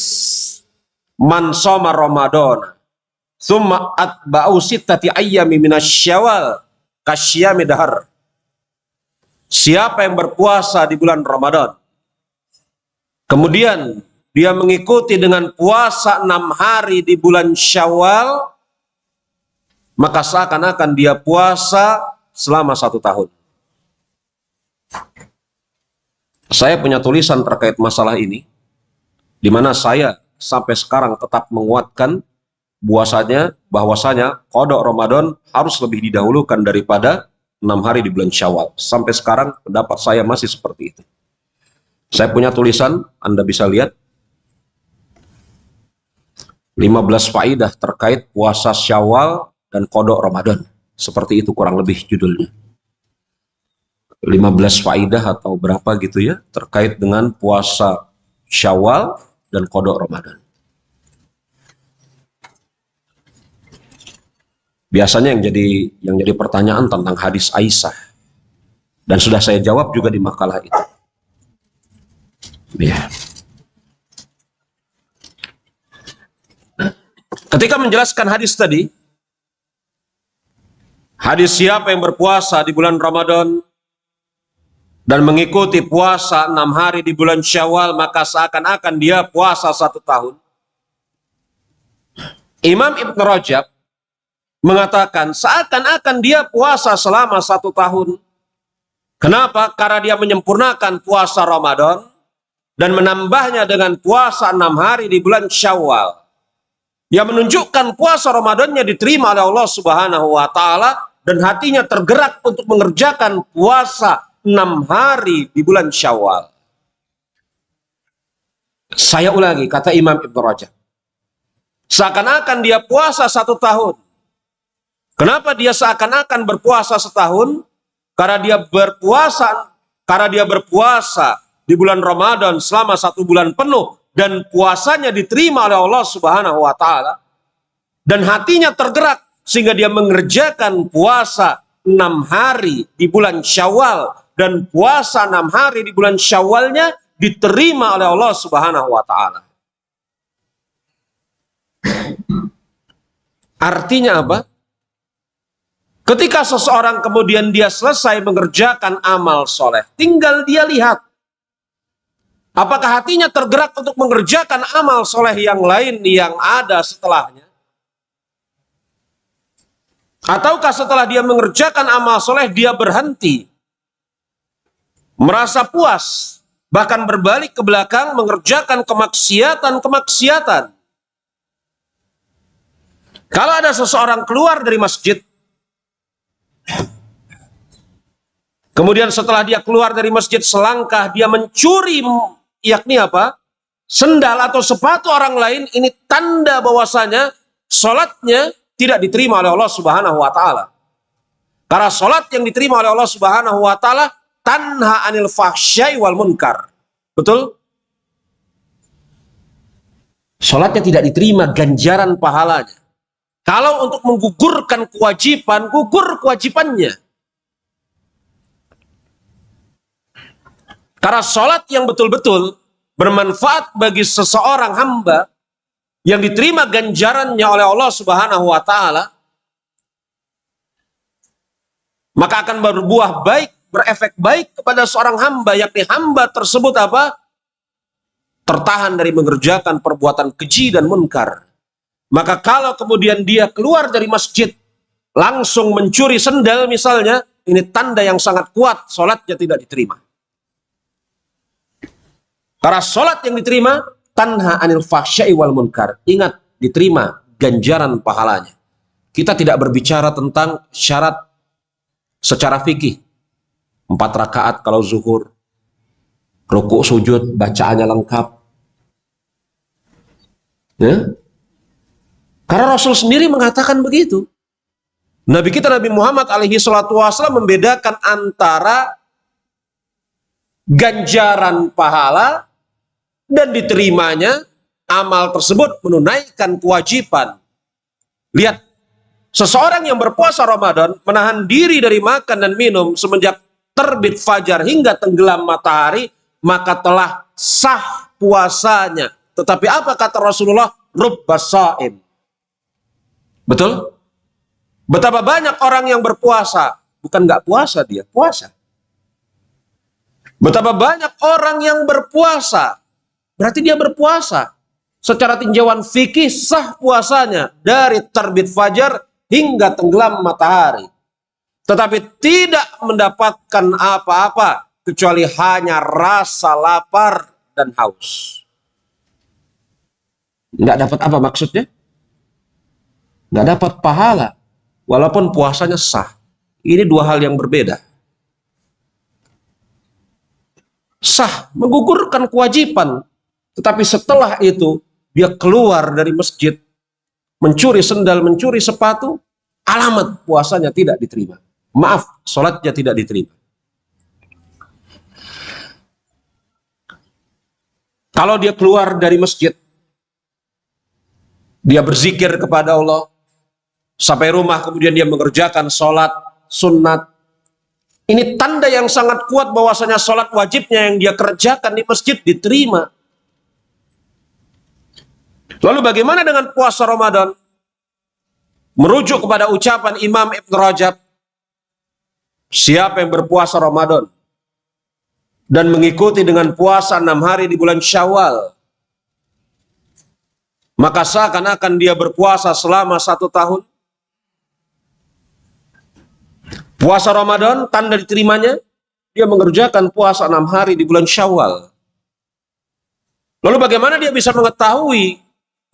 man shoma Ramadan summa atba'u sittati ayyami minasyawal kasyami dahar. Siapa yang berpuasa di bulan Ramadan, kemudian dia mengikuti dengan puasa 6 hari di bulan Syawal, maka seakan-akan dia puasa selama 1 tahun. Saya punya tulisan terkait masalah ini, di mana saya sampai sekarang tetap menguatkan bahwasanya qada Ramadan harus lebih didahulukan daripada 6 hari di bulan Syawal. Sampai sekarang pendapat saya masih seperti itu. Saya punya tulisan, Anda bisa lihat, 15 faidah terkait puasa Syawal dan qada Ramadan. Seperti itu kurang lebih judulnya. 15 faidah atau berapa gitu ya, terkait dengan puasa Syawal dan qada Ramadan. Biasanya yang jadi pertanyaan tentang hadis Aisyah, dan sudah saya jawab juga di makalah itu. Ya. Ketika menjelaskan hadis tadi, hadis siapa yang berpuasa di bulan Ramadan dan mengikuti puasa 6 hari di bulan Syawal, maka seakan-akan dia puasa 1 tahun. Imam Ibn Rajab mengatakan seakan-akan dia puasa selama 1 tahun. Kenapa? Karena dia menyempurnakan puasa Ramadan dan menambahnya dengan puasa 6 hari di bulan Syawal. Yang menunjukkan puasa Ramadannya diterima oleh Allah Subhanahu wa Ta'ala dan hatinya tergerak untuk mengerjakan puasa 6 hari di bulan Syawal. Saya ulangi, kata Imam Ibn Rajab, seakan-akan dia puasa 1 tahun. Kenapa dia seakan-akan berpuasa setahun? Karena dia berpuasa di bulan Ramadan selama 1 bulan penuh dan puasanya diterima oleh Allah Subhanahu wa Ta'ala dan hatinya tergerak sehingga dia mengerjakan puasa 6 hari di bulan Syawal dan puasa 6 hari di bulan Syawalnya diterima oleh Allah Subhanahu wa Ta'ala. Artinya apa? Ketika seseorang kemudian dia selesai mengerjakan amal soleh, tinggal dia lihat apakah hatinya tergerak untuk mengerjakan amal soleh yang lain yang ada setelahnya, ataukah setelah dia mengerjakan amal soleh dia berhenti, merasa puas, bahkan berbalik ke belakang mengerjakan kemaksiatan. Kalau ada seseorang keluar dari masjid, kemudian setelah dia keluar dari masjid selangkah dia mencuri, yakni apa? Sendal atau sepatu orang lain, ini tanda bahwasanya sholatnya tidak diterima oleh Allah Subhanahu wa Ta'ala. Karena sholat yang diterima oleh Allah Subhanahu wa Ta'ala tanha anil fahsyai wal munkar. Betul? Sholatnya tidak diterima ganjaran pahalanya. Kalau untuk menggugurkan kewajiban, gugur kewajibannya. Karena sholat yang betul-betul bermanfaat bagi seseorang hamba yang diterima ganjarannya oleh Allah Subhanahu wa Ta'ala, maka akan berbuah baik, berefek baik kepada seorang hamba, yakni hamba tersebut apa? Tertahan dari mengerjakan perbuatan keji dan munkar. Maka kalau kemudian dia keluar dari masjid langsung mencuri sendal misalnya, ini tanda yang sangat kuat sholatnya tidak diterima. Karena sholat yang diterima tanha anil fahsyai wal munkar. Ingat, diterima ganjaran pahalanya. Kita tidak berbicara tentang syarat secara fikih. 4 rakaat kalau zuhur, rukuk sujud bacaannya lengkap. Ya? Karena Rasul sendiri mengatakan begitu. Nabi kita Nabi Muhammad alaihi salatu wasallam membedakan antara ganjaran pahala dan diterimanya amal tersebut menunaikan kewajiban. Lihat, seseorang yang berpuasa Ramadan menahan diri dari makan dan minum semenjak terbit fajar hingga tenggelam matahari, maka telah sah puasanya. Tetapi apa kata Rasulullah? Rubba sha'im. Betul? Betapa banyak orang yang berpuasa, bukan nggak puasa dia, puasa. Betapa banyak orang yang berpuasa, berarti dia berpuasa. Secara tinjauan fikih sah puasanya dari terbit fajar hingga tenggelam matahari. Tetapi tidak mendapatkan apa-apa kecuali hanya rasa lapar dan haus. Nggak dapat apa maksudnya? Nggak dapat pahala, walaupun puasanya sah. Ini 2 hal yang berbeda. Sah, menggugurkan kewajiban. Tetapi setelah itu, dia keluar dari masjid, mencuri sendal, mencuri sepatu, alamat puasanya tidak diterima. Maaf, sholatnya tidak diterima. Kalau dia keluar dari masjid, dia berzikir kepada Allah, sampai rumah kemudian dia mengerjakan sholat sunat. Ini tanda yang sangat kuat bahwasanya sholat wajibnya yang dia kerjakan di masjid diterima. Lalu bagaimana dengan puasa Ramadan? Merujuk kepada ucapan Imam Ibn Rajab, siapa yang berpuasa Ramadan dan mengikuti dengan puasa 6 hari di bulan Syawal, maka seakan-akan dia berpuasa selama 1 tahun. Puasa Ramadan, tanda diterimanya, dia mengerjakan puasa 6 hari di bulan Syawal. Lalu bagaimana dia bisa mengetahui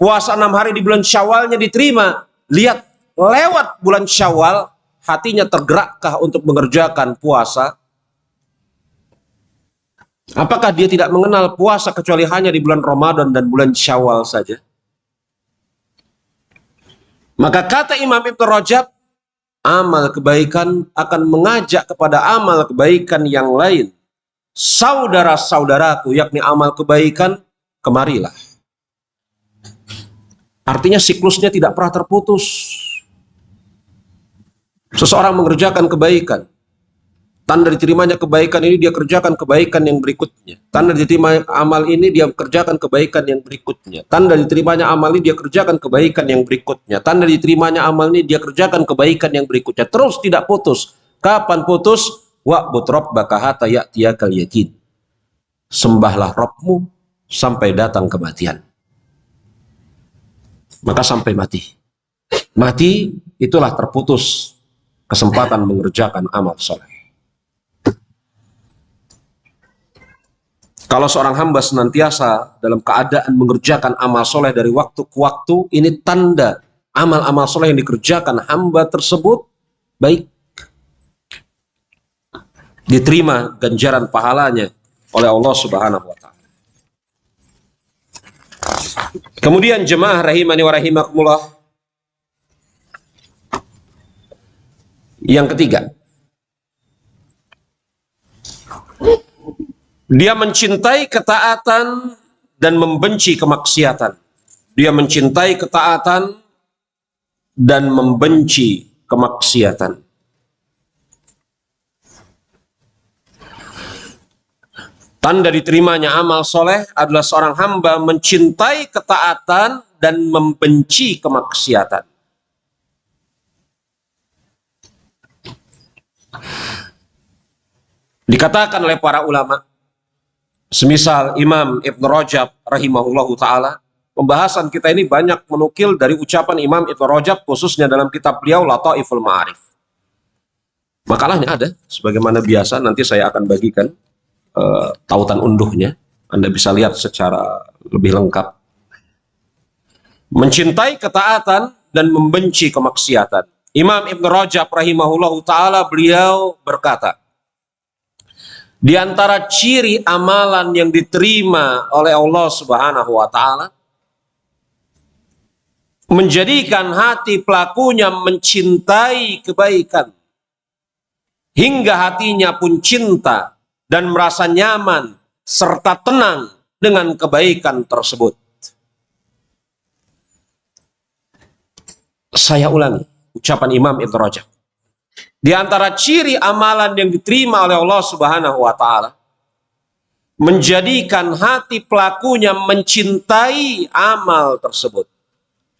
puasa 6 hari di bulan Syawalnya diterima? Lihat, lewat bulan Syawal, hatinya tergerakkah untuk mengerjakan puasa? Apakah dia tidak mengenal puasa kecuali hanya di bulan Ramadan dan bulan Syawal saja? Maka kata Imam Ibn Rajab, amal kebaikan akan mengajak kepada amal kebaikan yang lain. Saudara-saudaraku, yakni amal kebaikan, kemarilah. Artinya siklusnya tidak pernah terputus. Seseorang mengerjakan kebaikan, tanda diterimanya kebaikan ini dia kerjakan kebaikan yang berikutnya. Tanda diterima amal ini dia kerjakan kebaikan yang berikutnya. Tanda diterimanya amal ini dia kerjakan kebaikan yang berikutnya. Tanda diterimanya amal ini dia kerjakan kebaikan yang berikutnya. Terus tidak putus. Kapan putus? Wa'bud rabbaka hatta ya'tiyakal yaqin. Sembahlah Rabbmu sampai datang kematian. Maka sampai mati. Mati itulah terputus kesempatan mengerjakan amal soleh. Kalau seorang hamba senantiasa dalam keadaan mengerjakan amal soleh dari waktu ke waktu, ini tanda amal-amal soleh yang dikerjakan hamba tersebut baik. Diterima ganjaran pahalanya oleh Allah Subhanahu wa Ta'ala. Kemudian jemaah rahimani wa rahimakumullah, yang ketiga, dia mencintai ketaatan dan membenci kemaksiatan. Dia mencintai ketaatan dan membenci kemaksiatan. Tanda diterimanya amal soleh adalah seorang hamba mencintai ketaatan dan membenci kemaksiatan. Dikatakan oleh para ulama, semisal Imam Ibn Rajab rahimahullahu ta'ala, pembahasan kita ini banyak menukil dari ucapan Imam Ibn Rajab, khususnya dalam kitab beliau Lataiful Ma'arif. Makalahnya ada, sebagaimana biasa nanti saya akan bagikan tautan unduhnya. Anda bisa lihat secara lebih lengkap. Mencintai ketaatan dan membenci kemaksiatan. Imam Ibn Rajab rahimahullahu ta'ala, beliau berkata, di antara ciri amalan yang diterima oleh Allah Subhanahu wa Ta'ala, menjadikan hati pelakunya mencintai kebaikan, hingga hatinya pun cinta dan merasa nyaman serta tenang dengan kebaikan tersebut. Saya ulangi ucapan Imam Ibn Rajab. Di antara ciri amalan yang diterima oleh Allah Subhanahu wa Ta'ala, menjadikan hati pelakunya mencintai amal tersebut.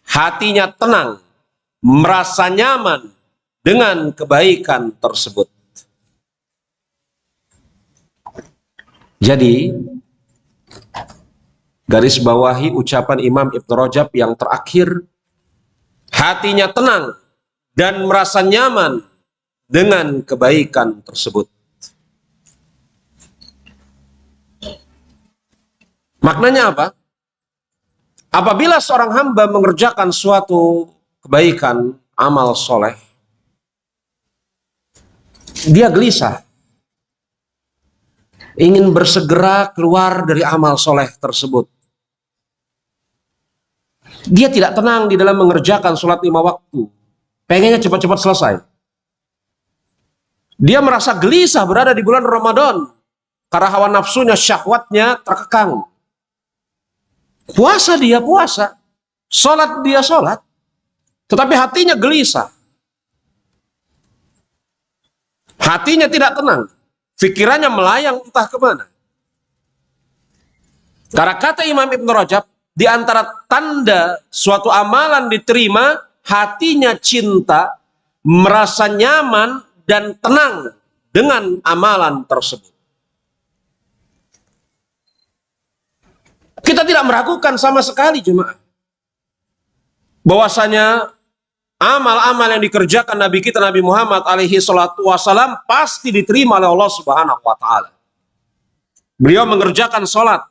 Hatinya tenang, merasa nyaman dengan kebaikan tersebut. Jadi, garis bawahi ucapan Imam Ibn Rajab yang terakhir, hatinya tenang dan merasa nyaman dengan kebaikan tersebut. Maknanya apa? Apabila seorang hamba mengerjakan suatu kebaikan, amal soleh, dia gelisah, ingin bersegera keluar dari amal soleh tersebut. Dia tidak tenang di dalam mengerjakan sholat 5 waktu. Pengennya cepat-cepat selesai. Dia merasa gelisah berada di bulan Ramadan karena hawa nafsunya, syahwatnya terkekang. Puasa dia puasa, sholat dia sholat, tetapi hatinya gelisah. Hatinya tidak tenang, pikirannya melayang entah kemana. Karena kata Imam Ibn Rajab, di antara tanda suatu amalan diterima, hatinya cinta, merasa nyaman dan tenang dengan amalan tersebut. Kita tidak meragukan sama sekali, jemaah. bahwasanya amal-amal yang dikerjakan Nabi kita Nabi Muhammad alaihi salatu wasalam pasti diterima oleh Allah Subhanahu wa taala. Beliau mengerjakan sholat,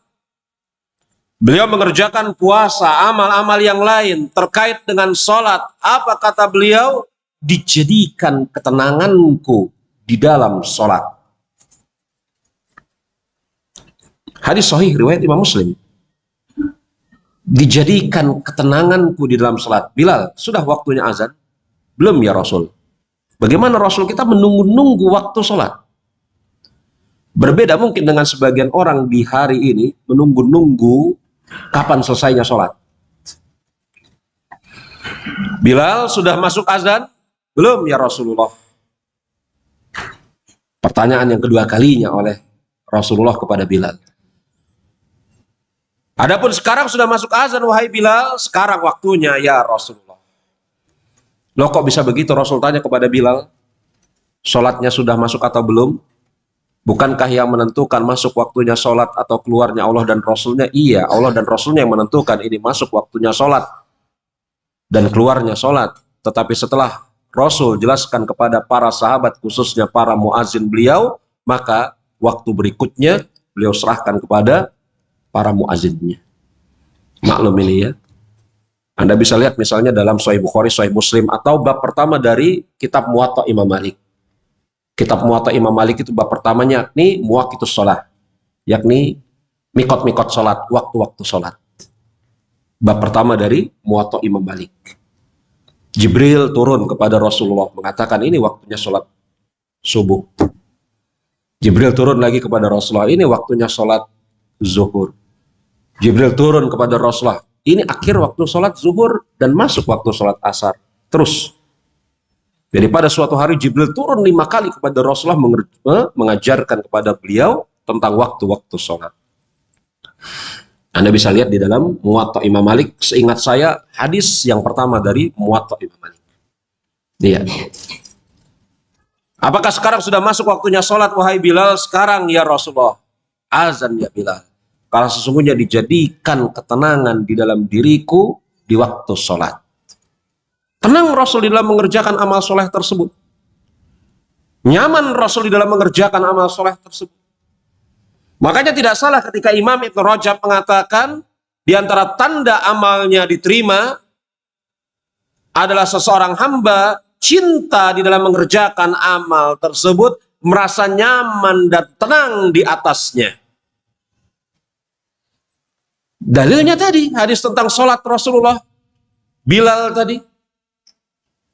beliau mengerjakan puasa, amal-amal yang lain terkait dengan sholat. Apa kata beliau? Dijadikan ketenanganku di dalam sholat. Hadis sahih riwayat Imam Muslim. Dijadikan ketenanganku di dalam sholat. Bilal, sudah waktunya azan? Belum ya Rasul. Bagaimana Rasul kita menunggu-nunggu waktu sholat? Berbeda mungkin dengan sebagian orang di hari ini menunggu-nunggu kapan selesainya sholat. Bilal, sudah masuk azan? Belum ya Rasulullah. Pertanyaan yang kedua kalinya oleh Rasulullah kepada Bilal. Adapun sekarang sudah masuk azan, wahai Bilal, sekarang waktunya ya Rasulullah. Loh kok bisa begitu? Rasul tanya kepada Bilal, sholatnya sudah masuk atau belum? Bukankah yang menentukan masuk waktunya sholat atau keluarnya Allah dan Rasulnya? Iya, Allah dan Rasulnya yang menentukan ini masuk waktunya sholat dan keluarnya sholat. Tetapi setelah Rasul jelaskan kepada para sahabat, khususnya para muazin beliau, maka waktu berikutnya beliau serahkan kepada para muazinnya. Maklum ini ya. Anda bisa lihat misalnya dalam Sahih Bukhari, Sahih Muslim, atau bab pertama dari kitab Muwatta Imam Malik. Kitab Muwatta Imam Malik itu bab pertamanya yakni muwaqitus sholat, yakni mikot-mikot sholat, waktu-waktu sholat. Bab pertama dari Muwatta Imam Malik. Jibril turun kepada Rasulullah mengatakan ini waktunya sholat subuh. Jibril turun lagi kepada Rasulullah, ini waktunya sholat zuhur. Jibril turun kepada Rasulullah, ini akhir waktu sholat zuhur dan masuk waktu sholat asar. Terus. Jadi pada suatu hari Jibril turun 5 kali kepada Rasulullah mengajarkan kepada beliau tentang waktu-waktu sholat. Anda bisa lihat di dalam Muwatta Imam Malik. Seingat saya hadis yang pertama dari Muwatta Imam Malik. Iya. Apakah sekarang sudah masuk waktunya sholat wahai Bilal? Sekarang ya Rasulullah. Azan ya Bilal. Kalau sesungguhnya dijadikan ketenangan di dalam diriku di waktu sholat. Tenang Rasul di dalam mengerjakan amal soleh tersebut. Nyaman Rasul di dalam mengerjakan amal soleh tersebut. Makanya tidak salah ketika Imam Ibn Rajab mengatakan di antara tanda amalnya diterima adalah seseorang hamba cinta di dalam mengerjakan amal tersebut, merasa nyaman dan tenang di atasnya. Dalilnya tadi hadis tentang sholat Rasulullah, Bilal tadi.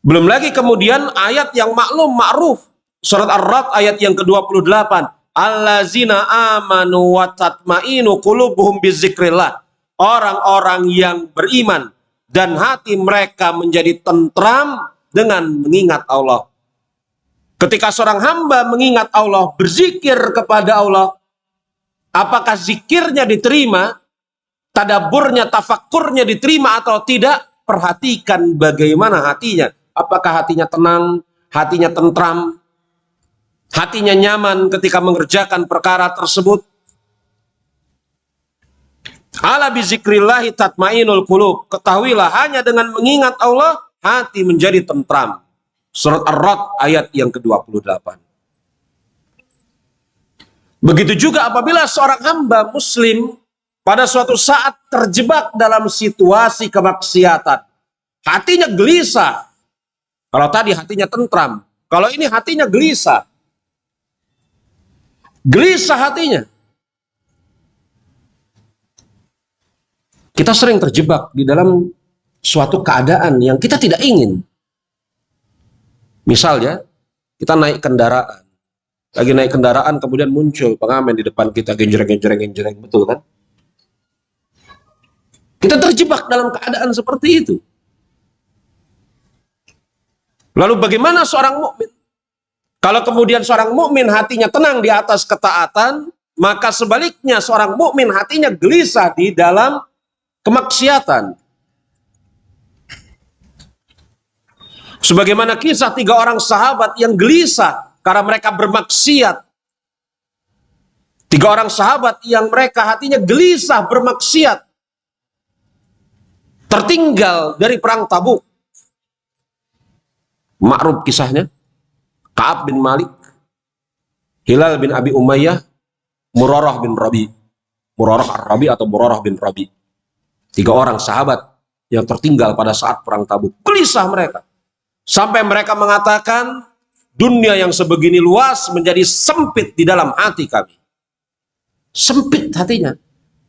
Belum lagi kemudian ayat yang maklum ma'ruf, surat Ar-Ra'd ayat yang ke-28, allazina amanu wa tatmainu qulubuhum bizikrillah. Orang-orang yang beriman dan hati mereka menjadi tentram dengan mengingat Allah. Ketika seorang hamba mengingat Allah, berzikir kepada Allah, apakah zikirnya diterima, tadaburnya, tafakkurnya diterima atau tidak? Perhatikan bagaimana hatinya. Apakah hatinya tenang, hatinya tentram, hatinya nyaman ketika mengerjakan perkara tersebut? Ala bizikrillahi tatmainul qulub. Ketahuilah hanya dengan mengingat Allah, hati menjadi tentram. Surat Ar-Ra'd ayat yang ke-28. Begitu juga apabila seorang hamba muslim pada suatu saat terjebak dalam situasi kemaksiatan, hatinya gelisah. Kalau tadi hatinya tentram, kalau ini hatinya gelisah. Gelisah hatinya. Kita sering terjebak di dalam suatu keadaan yang kita tidak ingin. Misalnya, kita naik kendaraan. Lagi naik kendaraan, kemudian muncul pengamen di depan kita, genjreng, betul kan? Kita terjebak dalam keadaan seperti itu. Lalu bagaimana seorang mukmin? Kalau kemudian seorang mukmin hatinya tenang di atas ketaatan, maka sebaliknya seorang mukmin hatinya gelisah di dalam kemaksiatan. Sebagaimana kisah 3 orang sahabat yang gelisah karena mereka bermaksiat. 3 orang sahabat yang mereka hatinya gelisah bermaksiat. tertinggal dari perang Tabuk. Ma'ruf kisahnya. Ka'ab bin Malik, Hilal bin Abi Umayyah, Murarah bin Rabi. Murarah Ar-Rabi atau Murarah bin Rabi. 3 orang sahabat yang tertinggal pada saat perang Tabuk. Gelisah mereka. Sampai mereka mengatakan, dunia yang sebegini luas menjadi sempit di dalam hati kami. Sempit hatinya.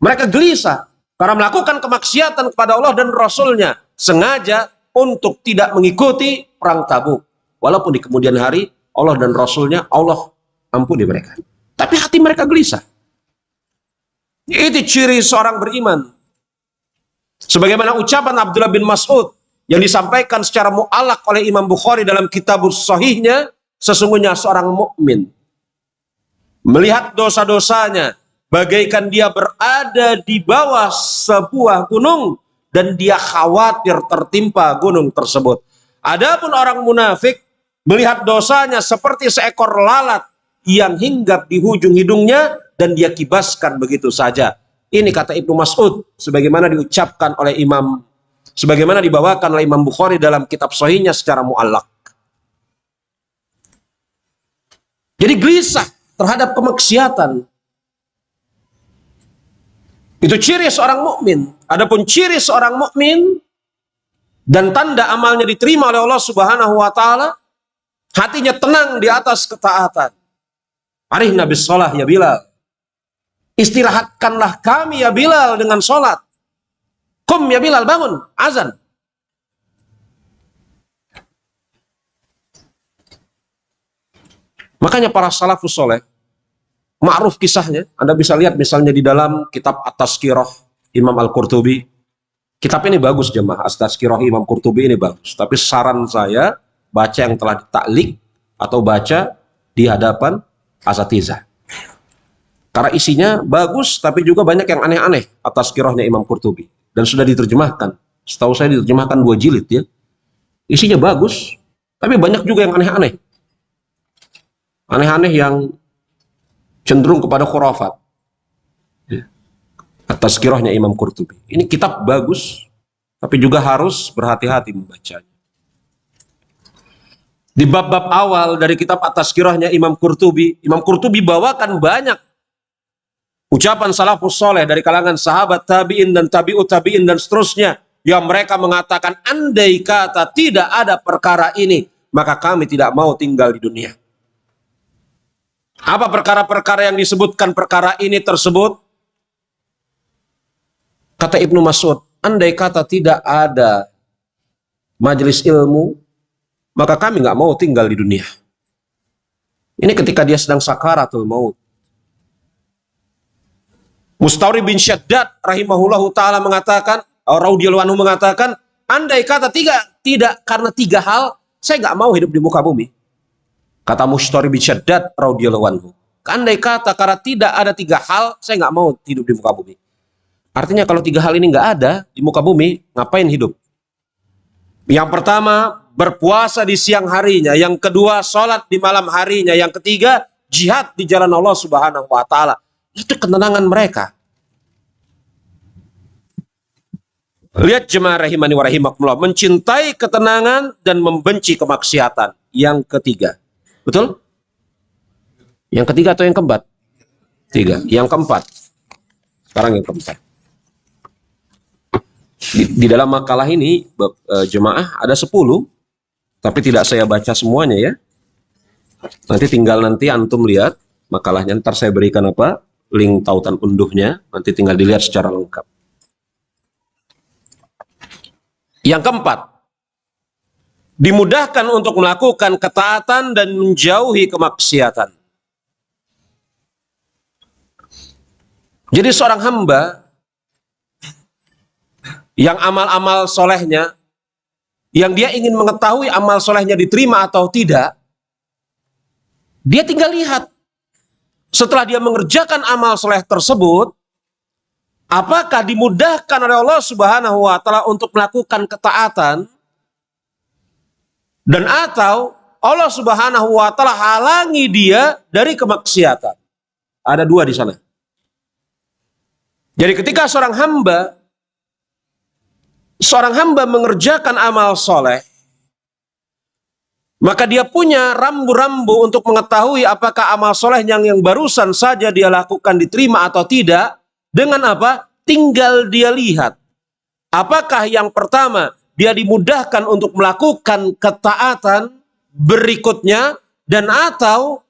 Mereka gelisah karena melakukan kemaksiatan kepada Allah dan Rasulnya, sengaja untuk tidak mengikuti perang Tabuk. Walaupun di kemudian hari Allah dan Rasulnya, Allah ampuni mereka. Tapi hati mereka gelisah. Itu ciri seorang beriman. Sebagaimana ucapan Abdullah bin Mas'ud yang disampaikan secara mu'allaq oleh Imam Bukhari dalam kitabus sahihnya, sesungguhnya seorang mukmin melihat dosa-dosanya bagaikan dia berada di bawah sebuah gunung dan dia khawatir tertimpa gunung tersebut. Adapun orang munafik melihat dosanya seperti seekor lalat yang hinggap di ujung hidungnya dan dia kibaskan begitu saja. Ini kata Ibnu Mas'ud sebagaimana diucapkan oleh sebagaimana dibawakan oleh Imam Bukhari dalam kitab sahihnya secara mu'allaq. Jadi gelisah terhadap kemaksiatan. Itu ciri seorang mukmin. Adapun ciri seorang mukmin dan tanda amalnya diterima oleh Allah Subhanahu wa taala, hatinya tenang di atas ketaatan. Arihna bis shalah ya Bilal. Istirahatkanlah kami ya Bilal dengan salat. Qum ya Bilal, bangun, azan. Makanya para salafus saleh, ma'ruf kisahnya, Anda bisa lihat misalnya di dalam kitab At-Tazkirah Imam Al-Qurtubi. Kitab ini bagus jemaah, At-Tazkirah Imam Qurtubi ini bagus. Tapi saran saya, baca yang telah ditaklik atau baca di hadapan asatizah. Karena isinya bagus, tapi juga banyak yang aneh-aneh At-Tazkirahnya Imam Qurtubi. Dan sudah diterjemahkan. Setahu saya diterjemahkan 2 jilid ya. Isinya bagus, tapi banyak juga yang aneh-aneh. Aneh-aneh yang cenderung kepada khurafat. At-Tazkirahnya Imam Qurtubi. Ini kitab bagus, tapi juga harus berhati-hati membacanya. Di bab-bab awal dari kitab At-Tazkirahnya Imam Qurtubi bawakan banyak ucapan salafus soleh dari kalangan sahabat tabi'in dan tabi'ut tabi'in dan seterusnya, yang mereka mengatakan, andai kata tidak ada perkara ini, maka kami tidak mau tinggal di dunia. Apa perkara-perkara yang disebutkan perkara ini tersebut? Kata Ibnu Mas'ud, andai kata tidak ada majelis ilmu, maka kami nggak mau tinggal di dunia. Ini ketika dia sedang sakaratul maut. Mustawrid bin Syaddad rahimahullahu ta'ala mengatakan, radhiyallahu anhu mengatakan, andai kata tidak karena 3 hal, saya nggak mau hidup di muka bumi. Kata Mustawrid bin Syaddad radhiyallahu anhu, andai kata karena tidak ada 3 hal, saya nggak mau hidup di muka bumi. Artinya kalau 3 hal ini nggak ada di muka bumi, ngapain hidup? Yang pertama, berpuasa di siang harinya. Yang kedua, sholat di malam harinya. Yang ketiga, jihad di jalan Allah Subhanahu wa ta'ala. Itu ketenangan mereka. Lihat jemaah rahimani wa rahimakumullah, mencintai ketenangan dan membenci kemaksiatan. Yang ketiga. Betul? Yang ketiga atau yang keempat? 3. Yang keempat. Sekarang yang keempat. Di dalam makalah ini jemaah ada 10, tapi tidak saya baca semuanya ya. Nanti antum lihat makalahnya, ntar saya berikan link tautan unduhnya, nanti tinggal dilihat secara lengkap. Yang keempat, dimudahkan untuk melakukan ketaatan dan menjauhi kemaksiatan. Jadi seorang hamba yang amal-amal solehnya, yang dia ingin mengetahui amal solehnya diterima atau tidak, dia tinggal lihat. Setelah dia mengerjakan amal soleh tersebut, apakah dimudahkan oleh Allah Subhanahu wa ta'ala untuk melakukan ketaatan, dan atau Allah Subhanahu wa ta'ala halangi dia dari kemaksiatan. Ada 2 di sana. Jadi ketika seorang hamba seorang hamba mengerjakan amal soleh, maka dia punya rambu-rambu untuk mengetahui apakah amal soleh yang barusan saja dia lakukan diterima atau tidak. Dengan apa? Tinggal dia lihat. Apakah yang pertama, dia dimudahkan untuk melakukan ketaatan berikutnya, dan atau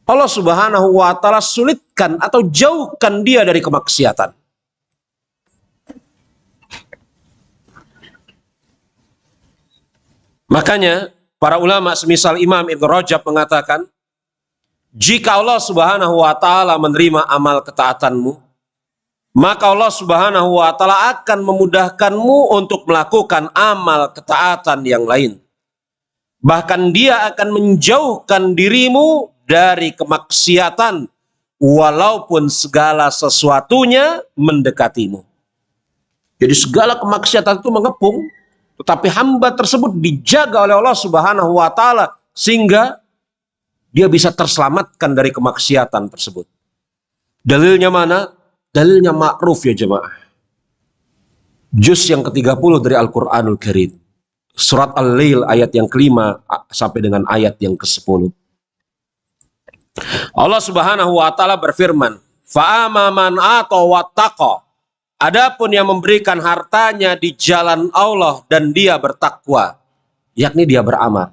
Allah Subhanahu wa Ta'ala sulitkan atau jauhkan dia dari kemaksiatan. Makanya para ulama semisal Imam Ibn Rajab mengatakan, jika Allah Subhanahu wa Ta'ala menerima amal ketaatanmu, maka Allah Subhanahu wa Ta'ala akan memudahkanmu untuk melakukan amal ketaatan yang lain. Bahkan dia akan menjauhkan dirimu dari kemaksiatan, walaupun segala sesuatunya mendekatimu. Jadi segala kemaksiatan itu mengepung, tetapi hamba tersebut dijaga oleh Allah Subhanahu wa Ta'ala sehingga dia bisa terselamatkan dari kemaksiatan tersebut. Dalilnya mana? Dalilnya ma'ruf ya jemaah. Juz yang ke-30 dari Al-Quranul Karim. Surat Al-Lail ayat yang ke-5 sampai dengan ayat yang ke-10. Allah Subhanahu wa Ta'ala berfirman, "Fa'ama man ata wattaqa." Adapun yang memberikan hartanya di jalan Allah dan dia bertakwa, yakni dia beramal.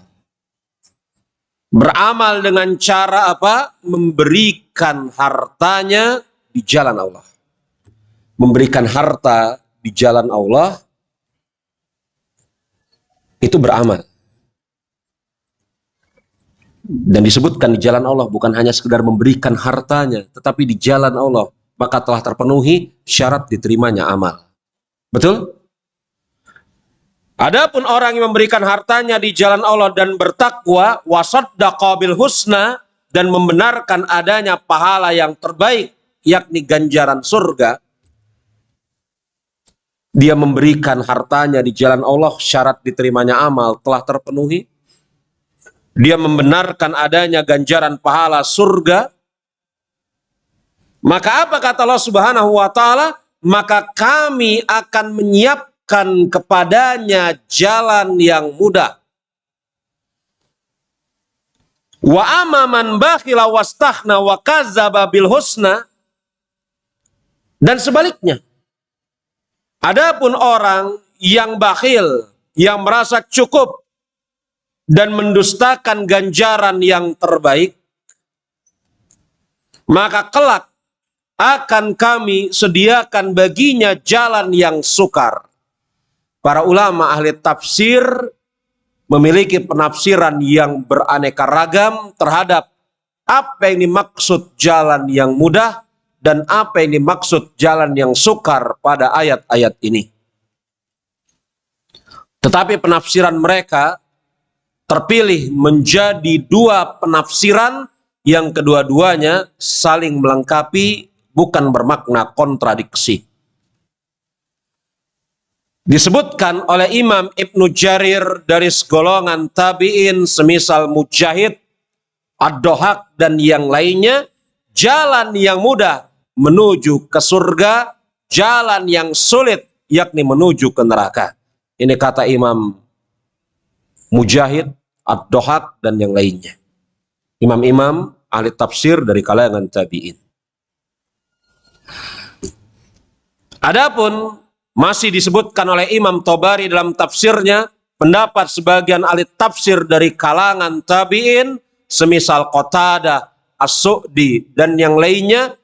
Beramal dengan cara apa? Memberikan hartanya di jalan Allah. Memberikan harta di jalan Allah itu beramal. Dan disebutkan di jalan Allah bukan hanya sekedar memberikan hartanya, tetapi di jalan Allah, maka telah terpenuhi syarat diterimanya amal. Betul? Adapun orang yang memberikan hartanya di jalan Allah dan bertakwa, wasaddaqa bil husna, dan membenarkan adanya pahala yang terbaik, yakni ganjaran surga. Dia memberikan hartanya di jalan Allah, syarat diterimanya amal telah terpenuhi. Dia membenarkan adanya ganjaran pahala surga. Maka apa kata Allah Subhanahu wa Ta'ala? Maka kami akan menyiapkan kepadanya jalan yang mudah. Wa amaman bakhila wastakhna wa kadzdzaba bil husna. Dan sebaliknya, adapun orang yang bakhil, yang merasa cukup dan mendustakan ganjaran yang terbaik, maka kelak akan kami sediakan baginya jalan yang sukar. Para ulama ahli tafsir memiliki penafsiran yang beraneka ragam terhadap apa yang dimaksud jalan yang mudah dan apa yang dimaksud jalan yang sukar pada ayat-ayat ini. Tetapi penafsiran mereka terpilih menjadi dua penafsiran yang kedua-duanya saling melengkapi, bukan bermakna kontradiksi. Disebutkan oleh Imam Ibnu Jarir dari segolongan tabi'in semisal Mujahid, Ad-Dohak dan yang lainnya, jalan yang mudah menuju ke surga, jalan yang sulit yakni menuju ke neraka. Ini kata Imam Mujahid, Ad-Dohak dan yang lainnya. Imam-imam ahli tafsir dari kalangan tabi'in. Adapun masih disebutkan oleh Imam Tobari dalam tafsirnya, pendapat sebagian ahli tafsir dari kalangan tabi'in semisal Qatadah, As-Su'di dan yang lainnya,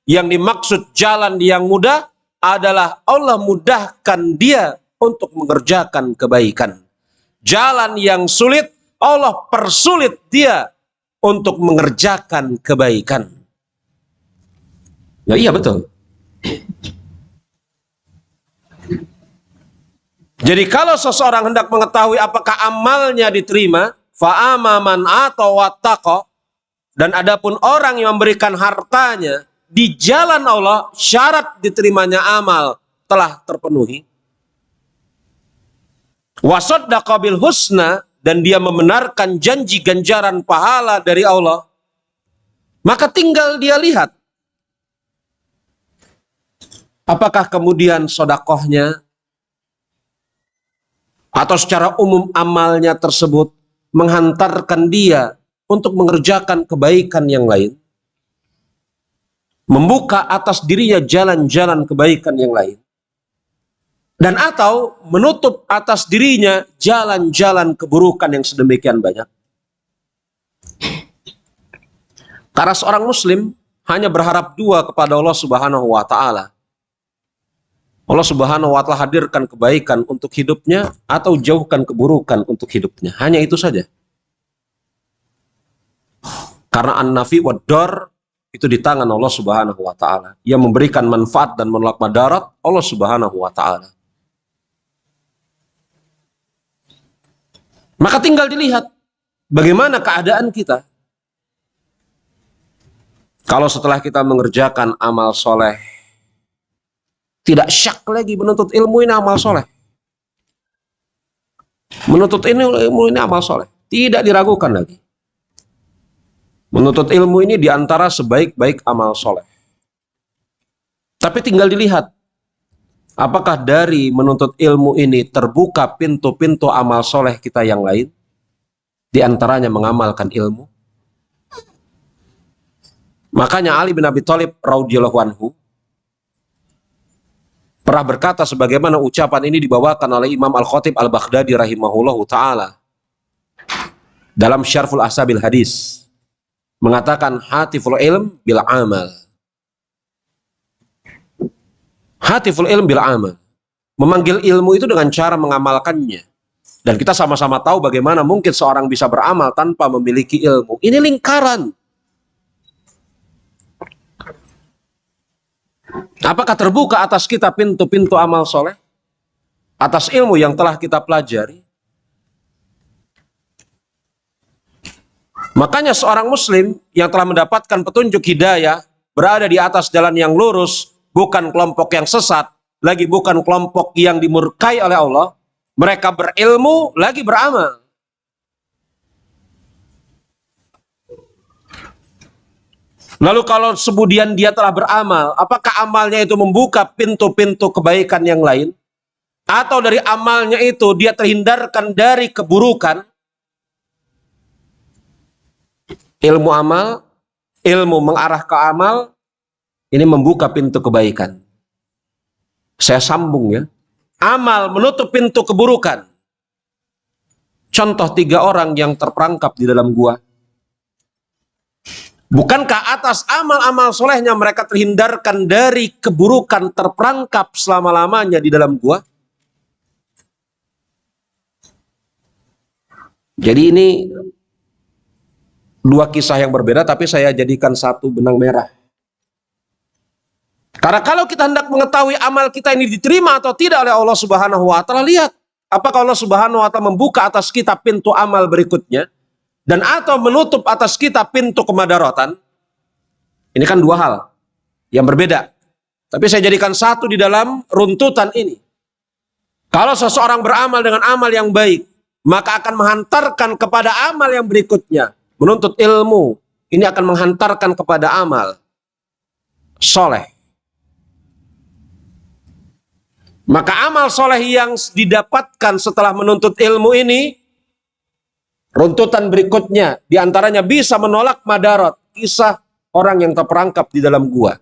yang dimaksud jalan yang mudah adalah Allah mudahkan dia untuk mengerjakan kebaikan. Jalan yang sulit Allah persulit dia untuk mengerjakan kebaikan. Nah, iya betul. Jadi kalau seseorang hendak mengetahui apakah amalnya diterima, fa'ama man ata wattaqa, dan adapun orang yang memberikan hartanya di jalan Allah, syarat diterimanya amal telah terpenuhi. Wasaddaqa bil husna, dan dia membenarkan janji ganjaran pahala dari Allah, maka tinggal dia lihat apakah kemudian sodakohnya atau secara umum amalnya tersebut menghantarkan dia untuk mengerjakan kebaikan yang lain, membuka atas dirinya jalan-jalan kebaikan yang lain, dan atau menutup atas dirinya jalan-jalan keburukan yang sedemikian banyak. Karena seorang muslim hanya berharap dua kepada Allah Subhanahu wa taala. Allah Subhanahu wa taala hadirkan kebaikan untuk hidupnya atau jauhkan keburukan untuk hidupnya. Hanya itu saja. Karena an-nafi wad dar itu di tangan Allah Subhanahu wa taala. Yang memberikan manfaat dan menolak madarat Allah Subhanahu wa taala. Maka tinggal dilihat bagaimana keadaan kita. Kalau setelah kita mengerjakan amal soleh, tidak syak lagi menuntut ilmu ini amal soleh. Menuntut ilmu ini amal soleh. Tidak diragukan lagi. Menuntut ilmu ini diantara sebaik-baik amal soleh. Tapi tinggal dilihat, apakah dari menuntut ilmu ini terbuka pintu-pintu amal soleh kita yang lain? Di antaranya mengamalkan ilmu. Makanya Ali bin Abi Thalib radhiyallahu anhu pernah berkata sebagaimana ucapan ini dibawakan oleh Imam Al-Khatib Al-Baghdadi rahimahullahu ta'ala dalam Syarhul Ashabil Hadis, mengatakan hatiful ilm bil amal. Hatiful ilm bil amal, memanggil ilmu itu dengan cara mengamalkannya. Dan kita sama-sama tahu bagaimana mungkin seorang bisa beramal tanpa memiliki ilmu. Ini lingkaran. Apakah terbuka atas kita pintu-pintu amal soleh? Atas ilmu yang telah kita pelajari? Makanya seorang muslim yang telah mendapatkan petunjuk hidayah, berada di atas jalan yang lurus, bukan kelompok yang sesat, lagi bukan kelompok yang dimurkai oleh Allah. Mereka berilmu, lagi beramal. Lalu kalau kemudian dia telah beramal, apakah amalnya itu membuka pintu-pintu kebaikan yang lain? Atau dari amalnya itu dia terhindarkan dari keburukan? Ilmu amal, ilmu mengarah ke amal, ini membuka pintu kebaikan. Saya sambung ya. Amal menutup pintu keburukan. Contoh 3 orang yang terperangkap di dalam gua. Bukankah atas amal-amal solehnya mereka terhindarkan dari keburukan, terperangkap selama-lamanya di dalam gua? Jadi ini 2 kisah yang berbeda, tapi saya jadikan satu benang merah. Karena kalau kita hendak mengetahui amal kita ini diterima atau tidak oleh Allah Subhanahu wa taala, lihat apakah Allah Subhanahu wa taala membuka atas kita pintu amal berikutnya dan atau menutup atas kita pintu kemadaratan. Ini kan 2 hal yang berbeda. Tapi saya jadikan satu di dalam runtutan ini. Kalau seseorang beramal dengan amal yang baik, maka akan menghantarkan kepada amal yang berikutnya. Menuntut ilmu, ini akan menghantarkan kepada amal soleh. Maka amal soleh yang didapatkan setelah menuntut ilmu ini, runtutan berikutnya, diantaranya bisa menolak madarat, kisah orang yang terperangkap di dalam gua.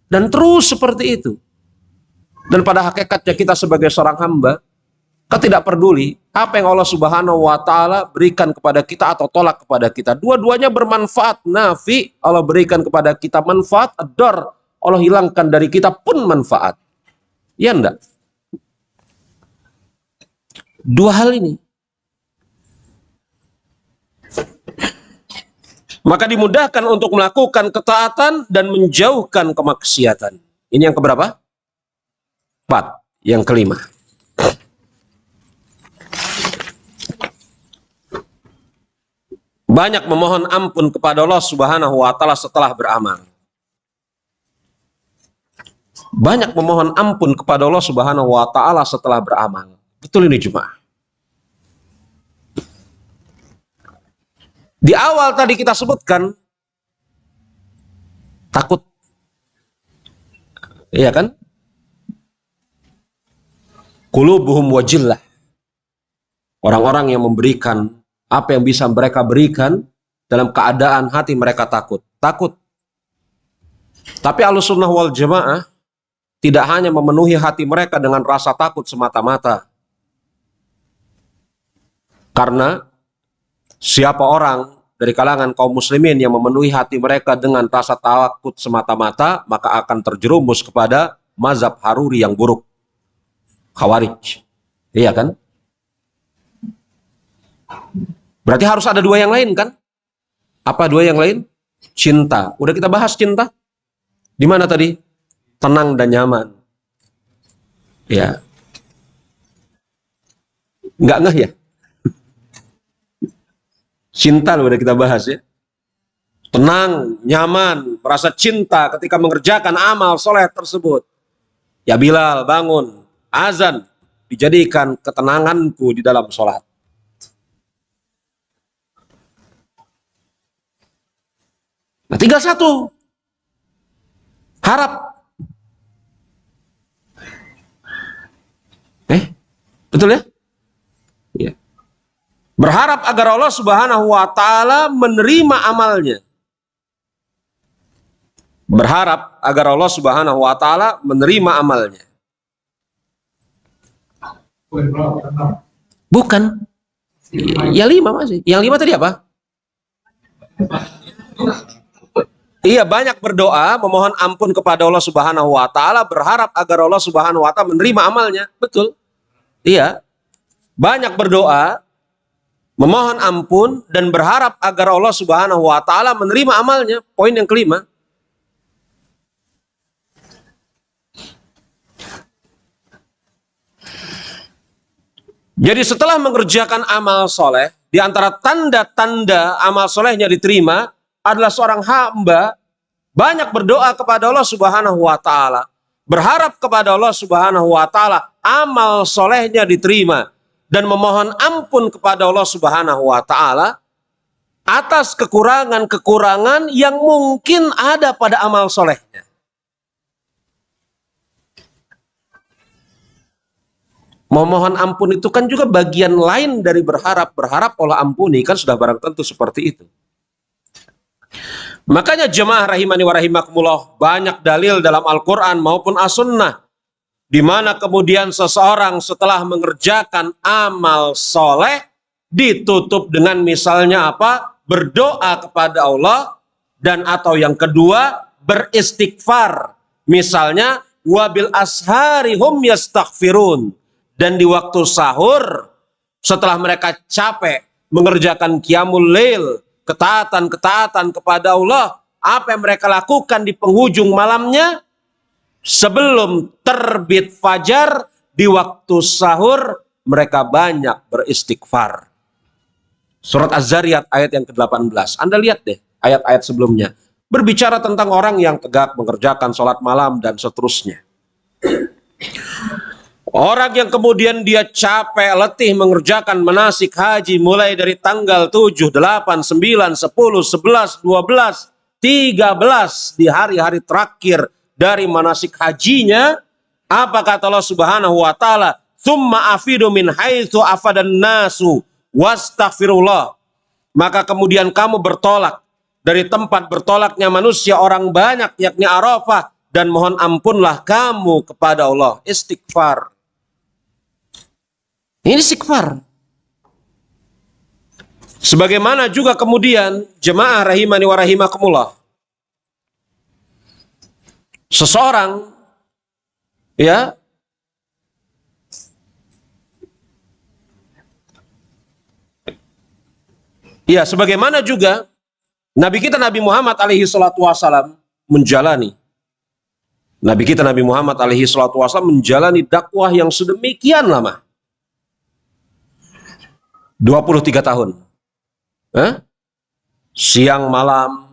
Dan terus seperti itu. Dan pada hakikatnya kita sebagai seorang hamba, kita tidak peduli apa yang Allah Subhanahu wa taala berikan kepada kita atau tolak kepada kita. Dua-duanya bermanfaat. Nafi, Allah berikan kepada kita manfaat, ad-dar, Allah hilangkan dari kita pun manfaat. Ya enggak? 2 hal ini. Maka dimudahkan untuk melakukan ketaatan dan menjauhkan kemaksiatan. Ini yang keberapa? 4. Yang kelima. Banyak memohon ampun kepada Allah Subhanahu wa taala setelah beramal. Banyak memohon ampun kepada Allah Subhanahu wa taala setelah beramal. Betul ini jemaah. Di awal tadi kita sebutkan takut. Iya kan? Qulubuhum wajillah. Orang-orang yang memberikan apa yang bisa mereka berikan dalam keadaan hati mereka takut. Takut. Tapi Ahlussunnah wal Jamaah tidak hanya memenuhi hati mereka dengan rasa takut semata-mata. Karena siapa orang dari kalangan kaum muslimin yang memenuhi hati mereka dengan rasa takut semata-mata, maka akan terjerumus kepada mazhab Haruri yang buruk. Khawarij. Iya kan? Berarti harus ada dua yang lain kan? Apa dua yang lain? Cinta. Udah kita bahas cinta. Di mana tadi? Tenang dan nyaman. Ya. Nggak ngeh ya? Cinta loh udah kita bahas ya. Tenang, nyaman, merasa cinta ketika mengerjakan amal soleh tersebut. Ya Bilal, bangun, azan, dijadikan ketenanganku di dalam sholat. Nah, tinggal satu. Harap. Betul ya? Ya. Berharap agar Allah Subhanahu wa Ta'ala menerima amalnya. Berharap agar Allah Subhanahu wa Ta'ala menerima amalnya. Bukan. Ya 5 masih. Yang 5 tadi apa? Iya, banyak berdoa, memohon ampun kepada Allah Subhanahu wa Ta'ala, berharap agar Allah Subhanahu wa Ta'ala menerima amalnya. Betul. Iya. Banyak berdoa, memohon ampun dan berharap agar Allah Subhanahu wa Ta'ala menerima amalnya. Poin yang kelima. Jadi setelah mengerjakan amal soleh, di antara tanda-tanda amal solehnya diterima adalah seorang hamba banyak berdoa kepada Allah Subhanahu wa Ta'ala, berharap kepada Allah Subhanahu wa Ta'ala amal solehnya diterima, dan memohon ampun kepada Allah Subhanahu wa Ta'ala atas kekurangan-kekurangan yang mungkin ada pada amal solehnya. Memohon ampun itu kan juga bagian lain dari berharap. Berharap Allah ampuni, kan sudah barang tentu seperti itu. Makanya jemaah rahimani wa rahimakumullah, banyak dalil dalam Al-Quran maupun As-Sunnah, di mana kemudian seseorang setelah mengerjakan amal soleh, ditutup dengan misalnya apa? Berdoa kepada Allah, dan atau yang kedua, beristighfar. Misalnya, wabil ashari hum yastaghfirun. Dan di waktu sahur, setelah mereka capek mengerjakan qiyamul lail, ketaatan-ketaatan kepada Allah, apa yang mereka lakukan di penghujung malamnya? Sebelum terbit fajar, di waktu sahur, mereka banyak beristighfar. Surat Az-Zariyat ayat yang ke-18. Anda lihat deh ayat-ayat sebelumnya. Berbicara tentang orang yang tegak mengerjakan sholat malam dan seterusnya. Orang yang kemudian dia capek, letih mengerjakan manasik haji mulai dari tanggal 7, 8, 9, 10, 11, 12, 13 di hari-hari terakhir dari manasik hajinya, apa kata Allah Subhanahu wa Ta'ala? Tsumma afidu min haitsu afadan nasu wastaghfirullah. Maka kemudian kamu bertolak dari tempat bertolaknya manusia orang banyak, yakni Arafah, dan mohon ampunlah kamu kepada Allah. Istighfar. Ini istighfar. Sebagaimana juga kemudian jemaah rahimani wa rahimakumullah, seseorang ya sebagaimana juga Nabi kita Nabi Muhammad alaihi salatu wasalam menjalani, Nabi kita Nabi Muhammad alaihi salatu wasalam menjalani dakwah yang sedemikian lama, 23 tahun. Siang malam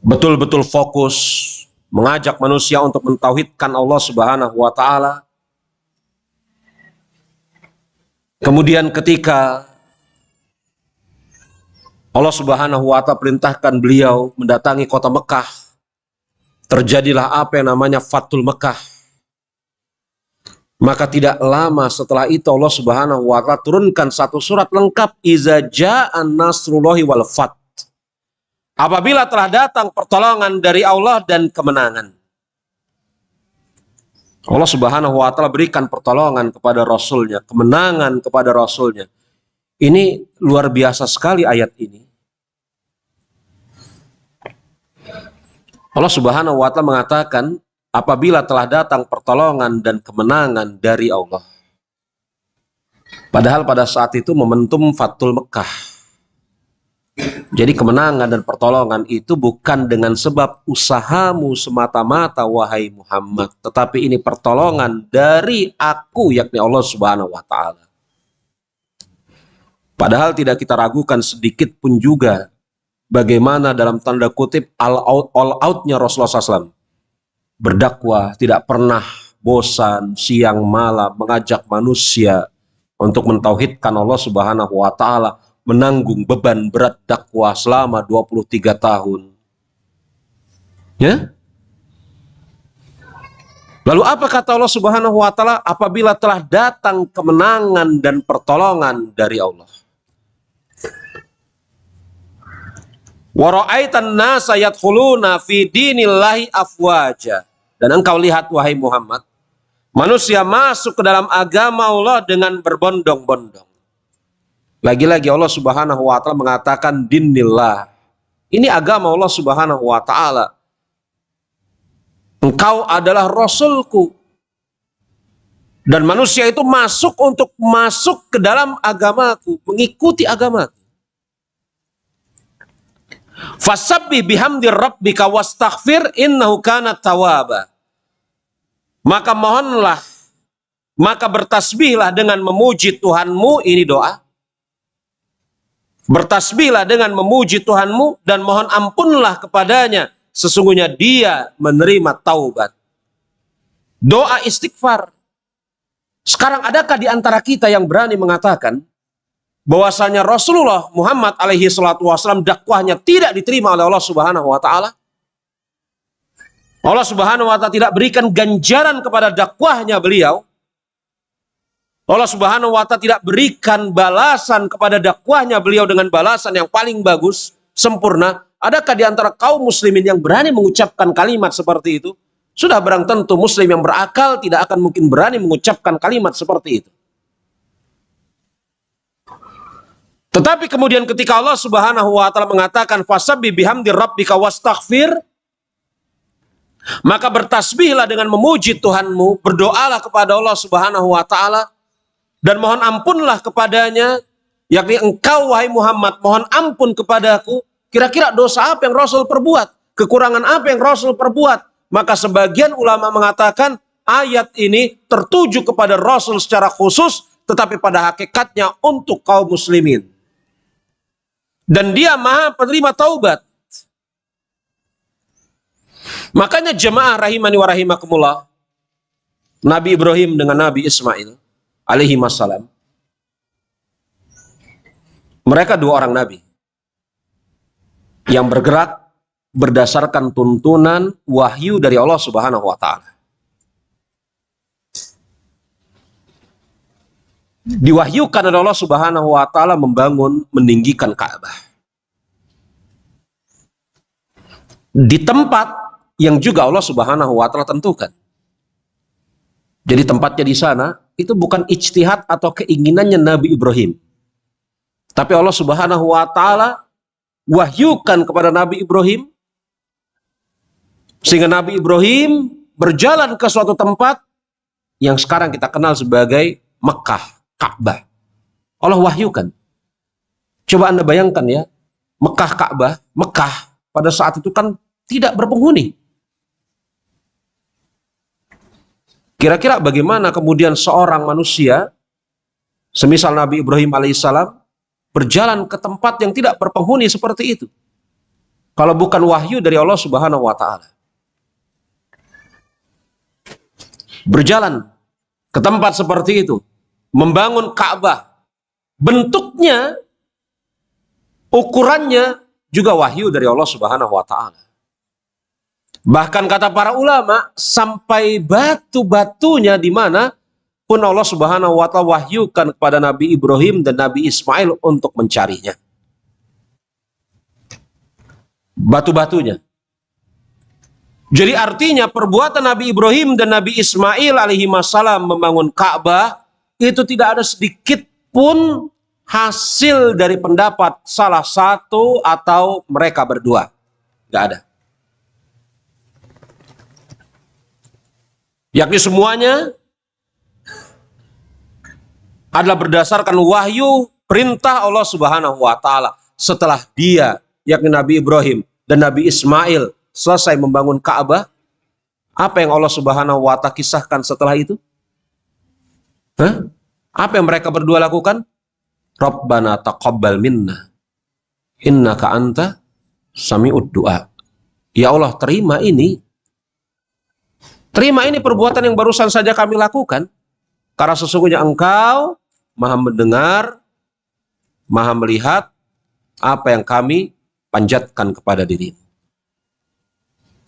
betul-betul fokus mengajak manusia untuk mentauhidkan Allah Subhanahu wa Ta'ala. Kemudian ketika Allah Subhanahu wa Ta'ala perintahkan beliau mendatangi kota Mekah, terjadilah apa yang namanya Fathul Mekah. Maka tidak lama setelah itu Allah Subhanahu wa taala turunkan satu surat lengkap, Iza ja'an nasrullahi wal fath. Apabila telah datang pertolongan dari Allah dan kemenangan. Allah Subhanahu wa taala berikan pertolongan kepada Rasulnya, kemenangan kepada Rasulnya. Ini luar biasa sekali ayat ini. Allah Subhanahu wa taala mengatakan, apabila telah datang pertolongan dan kemenangan dari Allah. Padahal pada saat itu momentum Fathul Mekah. Jadi kemenangan dan pertolongan itu bukan dengan sebab usahamu semata-mata wahai Muhammad, tetapi ini pertolongan dari aku, yakni Allah Subhanahu wa taala. Padahal tidak kita ragukan sedikit pun juga bagaimana dalam tanda kutip all out-nya Rasulullah SAW. Berdakwah, tidak pernah bosan, siang malam mengajak manusia untuk mentauhidkan Allah Subhanahu wa taala, menanggung beban berat dakwah selama 23 tahun. Ya? Lalu apa kata Allah Subhanahu wa taala apabila telah datang kemenangan dan pertolongan dari Allah? Wa ra'aitan nasa yadkhuluna fi dinillahi afwaja. Dan engkau lihat wahai Muhammad, manusia masuk ke dalam agama Allah dengan berbondong-bondong. Lagi-lagi Allah Subhanahu wa taala mengatakan dinillah. Ini agama Allah Subhanahu wa taala. Engkau adalah Rasulku. Dan manusia itu masuk untuk masuk ke dalam agamaku, mengikuti agamaku. Fasabbih bihamdi rabbika wastaghfir innahu kana tawwaba. Maka mohonlah, maka bertasbihlah dengan memuji Tuhanmu, ini doa. Bertasbihlah dengan memuji Tuhanmu dan mohon ampunlah kepadanya, sesungguhnya Dia menerima taubat. Doa istighfar. Sekarang adakah di antara kita yang berani mengatakan bahwasanya Rasulullah Muhammad alaihi salatu wasallam dakwahnya tidak diterima oleh Allah Subhanahu wa taala? Allah Subhanahu wa taala tidak berikan ganjaran kepada dakwahnya beliau. Allah Subhanahu wa taala tidak berikan balasan kepada dakwahnya beliau dengan balasan yang paling bagus, sempurna. Adakah di antara kaum muslimin yang berani mengucapkan kalimat seperti itu? Sudah barang tentu muslim yang berakal tidak akan mungkin berani mengucapkan kalimat seperti itu. Tetapi kemudian ketika Allah Subhanahu wa taala mengatakan fasabbih bihamdi rabbika wastaghfir, maka bertasbihlah dengan memuji Tuhanmu, berdoalah kepada Allah Subhanahu wa taala dan mohon ampunlah kepadanya, yakni engkau wahai Muhammad mohon ampun kepadaku. Kira-kira dosa apa yang Rasul perbuat? Kekurangan apa yang Rasul perbuat? Maka sebagian ulama mengatakan ayat ini tertuju kepada Rasul secara khusus, tetapi pada hakikatnya untuk kaum muslimin. Dan dia maha penerima taubat. Makanya jemaah rahimani wa rahimakumullah, Nabi Ibrahim dengan Nabi Ismail alaihi wassalam, mereka dua orang nabi yang bergerak berdasarkan tuntunan wahyu dari Allah Subhanahu wa taala. Diwahyukan oleh Allah Subhanahu wa taala membangun, meninggikan Ka'bah di tempat yang juga Allah Subhanahu wa taala tentukan. Jadi tempatnya di sana itu bukan ijtihad atau keinginannya Nabi Ibrahim. Tapi Allah Subhanahu wa taala wahyukan kepada Nabi Ibrahim sehingga Nabi Ibrahim berjalan ke suatu tempat yang sekarang kita kenal sebagai Mekah. Ka'bah. Allah wahyukan. Coba Anda bayangkan ya, Mekah Ka'bah, Mekah pada saat itu kan tidak berpenghuni. Kira-kira bagaimana kemudian seorang manusia, semisal Nabi Ibrahim alaihissalam, berjalan ke tempat yang tidak berpenghuni seperti itu? Kalau bukan wahyu dari Allah Subhanahu wa taala. Berjalan ke tempat seperti itu, membangun Ka'bah, bentuknya, ukurannya juga wahyu dari Allah Subhanahu wa taala. Bahkan kata para ulama, sampai batu-batunya di mana pun Allah Subhanahu wa Ta'ala wahyukan kepada Nabi Ibrahim dan Nabi Ismail untuk mencarinya. Batu-batunya. Jadi artinya perbuatan Nabi Ibrahim dan Nabi Ismail alaihi wassalam membangun Ka'bah itu tidak ada sedikit pun hasil dari pendapat salah satu atau mereka berdua. Nggak ada. Yakni semuanya adalah berdasarkan wahyu perintah Allah Subhanahu wa Ta'ala. Setelah dia, yakni Nabi Ibrahim dan Nabi Ismail selesai membangun Ka'bah, apa yang Allah Subhanahu wa Ta'ala kisahkan setelah itu? Apa yang mereka berdua lakukan? Rabbana taqabbal minna innaka anta sami'ud du'a. Ya Allah, terima ini perbuatan yang barusan saja kami lakukan, karena sesungguhnya Engkau Maha mendengar, Maha melihat apa yang kami panjatkan kepada dirimu.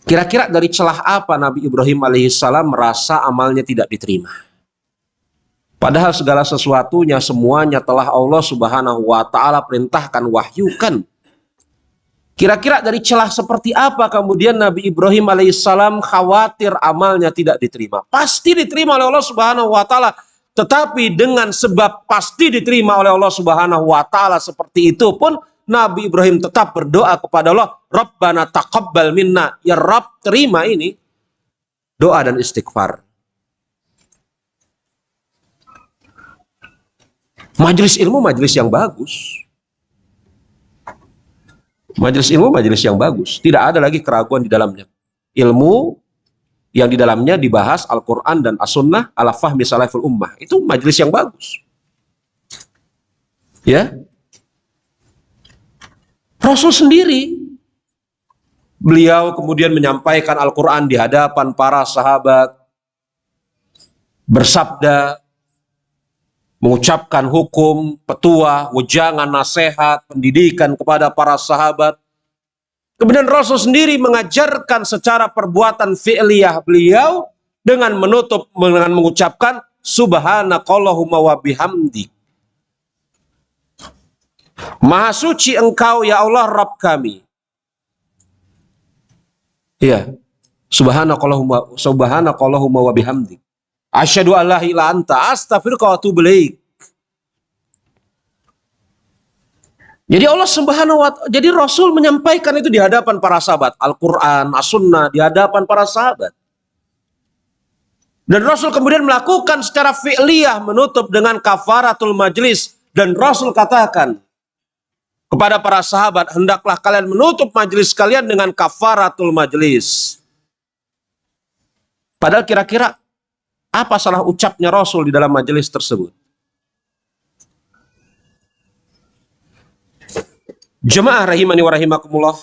Kira-kira dari celah apa Nabi Ibrahim alaihissalam merasa amalnya tidak diterima? Padahal segala sesuatunya semuanya telah Allah Subhanahu wa Ta'ala perintahkan, wahyukan. Kira-kira dari celah seperti apa kemudian Nabi Ibrahim alaihissalam khawatir amalnya tidak diterima? Pasti diterima oleh Allah Subhanahu wa Ta'ala. Tetapi dengan sebab pasti diterima oleh Allah Subhanahu wa Ta'ala seperti itu pun Nabi Ibrahim tetap berdoa kepada Allah, Rabbana taqabbal minna. Ya Rabb, terima ini. Doa dan istighfar. Majelis ilmu, majelis yang bagus. Majelis ilmu, majelis yang bagus. Tidak ada lagi keraguan di dalamnya. Ilmu yang di dalamnya dibahas Al-Quran dan As-Sunnah ala fahmi salaful ummah. Itu majelis yang bagus. Ya. Rasul sendiri, beliau kemudian menyampaikan Al-Quran di hadapan para sahabat, bersabda, mengucapkan hukum, petua, wejangan, nasihat, pendidikan kepada para sahabat. Kemudian Rasul sendiri mengajarkan secara perbuatan fi'liyah beliau dengan menutup, dengan mengucapkan Subhanakallahumma wa bihamdik. Maha suci Engkau ya Allah Rabb kami. Iya. Subhanakallahumma wa bihamdik. Asyhadu an la ilaha illa anta astaghfiruka wa atubu ilaik. Jadi Allah Subhanahu wa Ta'ala, jadi Rasul menyampaikan itu di hadapan para sahabat, Al-Qur'an, As-Sunnah di hadapan para sahabat. Dan Rasul kemudian melakukan secara fi'liyah menutup dengan kafaratul majlis, dan Rasul katakan kepada para sahabat, hendaklah kalian menutup majelis kalian dengan kafaratul majelis. Padahal kira-kira apa salah ucapnya Rasul di dalam majelis tersebut? Jemaah rahimani wa rahimakumullah.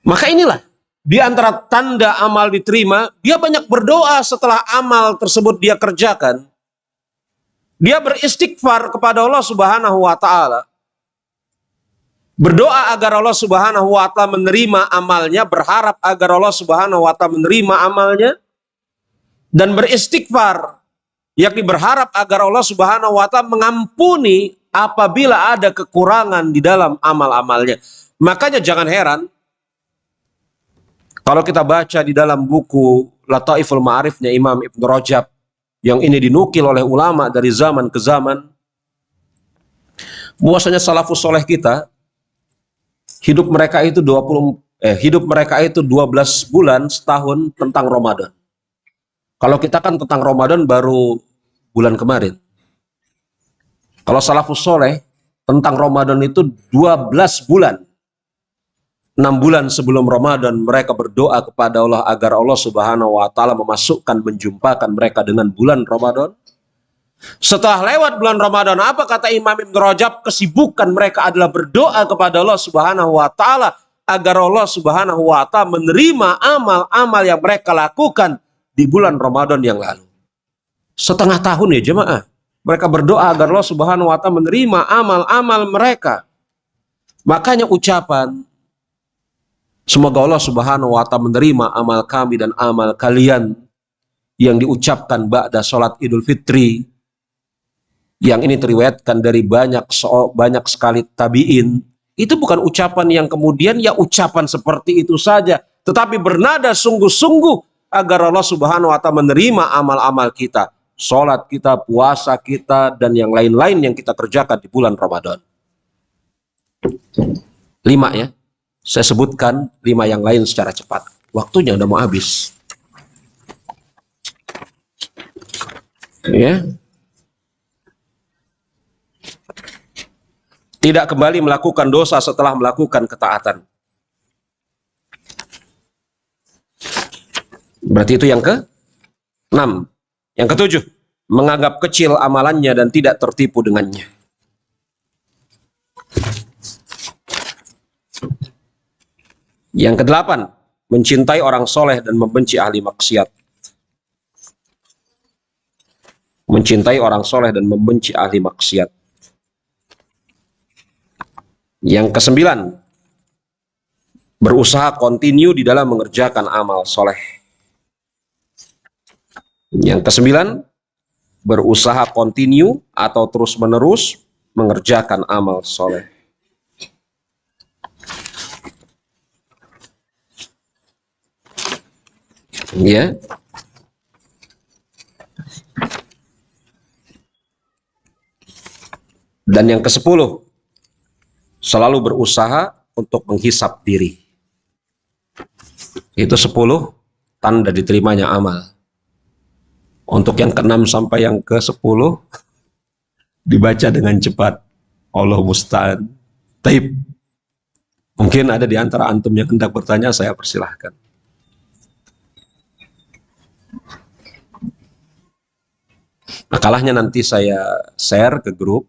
Maka inilah di antara tanda amal diterima, dia banyak berdoa setelah amal tersebut dia kerjakan. Dia beristighfar kepada Allah Subhanahu wa Ta'ala. Berdoa agar Allah Subhanahu wa Ta'ala menerima amalnya, berharap agar Allah Subhanahu wa Ta'ala menerima amalnya, dan beristighfar, yakni berharap agar Allah Subhanahu wa Ta'ala mengampuni apabila ada kekurangan di dalam amal-amalnya. Makanya jangan heran kalau kita baca di dalam buku Lataiful Ma'arifnya Imam Ibn Rajab, yang ini dinukil oleh ulama dari zaman ke zaman, bahwasanya salafus soleh kita hidup mereka itu 12 bulan setahun tentang Ramadan. Kalau kita kan tentang Ramadan baru bulan kemarin. Kalau salafus soleh tentang Ramadan itu 12 bulan. 6 bulan sebelum Ramadan mereka berdoa kepada Allah agar Allah Subhanahu wa Ta'ala menjumpakan mereka dengan bulan Ramadan. Setelah lewat bulan Ramadan, apa kata Imam Ibn Rajab? Kesibukan mereka adalah berdoa kepada Allah Subhanahu wa Ta'ala agar Allah Subhanahu wa Ta'ala menerima amal-amal yang mereka lakukan di bulan Ramadan yang lalu. Setengah tahun ya jemaah, mereka berdoa agar Allah Subhanahu wa Ta'ala menerima amal-amal mereka. Makanya ucapan semoga Allah Subhanahu wa Ta'ala menerima amal kami dan amal kalian yang diucapkan ba'da sholat Idul Fitri, yang ini teriwayatkan dari banyak sekali tabi'in, itu bukan ucapan yang kemudian ya ucapan seperti itu saja, tetapi bernada sungguh-sungguh agar Allah Subhanahu wa Ta'ala menerima amal-amal kita, sholat kita, puasa kita, dan yang lain-lain yang kita kerjakan di bulan Ramadan. 5 ya, saya sebutkan 5 yang lain secara cepat. Waktunya udah mau habis. Ya. Tidak kembali melakukan dosa setelah melakukan ketaatan. Berarti itu yang ke-6. Yang ke-7, menganggap kecil amalannya dan tidak tertipu dengannya. Yang ke-8, mencintai orang soleh dan membenci ahli maksiat. Mencintai orang soleh dan membenci ahli maksiat. Yang ke-9, berusaha kontinu di dalam mengerjakan amal soleh. Yang ke-9, berusaha kontinu atau terus-menerus mengerjakan amal soleh. Ya. Dan yang ke-10, selalu berusaha untuk menghisap diri. Itu 10 tanda diterimanya amal. Untuk yang ke-6 sampai yang ke-10 dibaca dengan cepat. Allah musta'an. Taib. Mungkin ada di antara antum yang hendak bertanya, saya persilahkan. Makalahnya nanti saya share ke grup.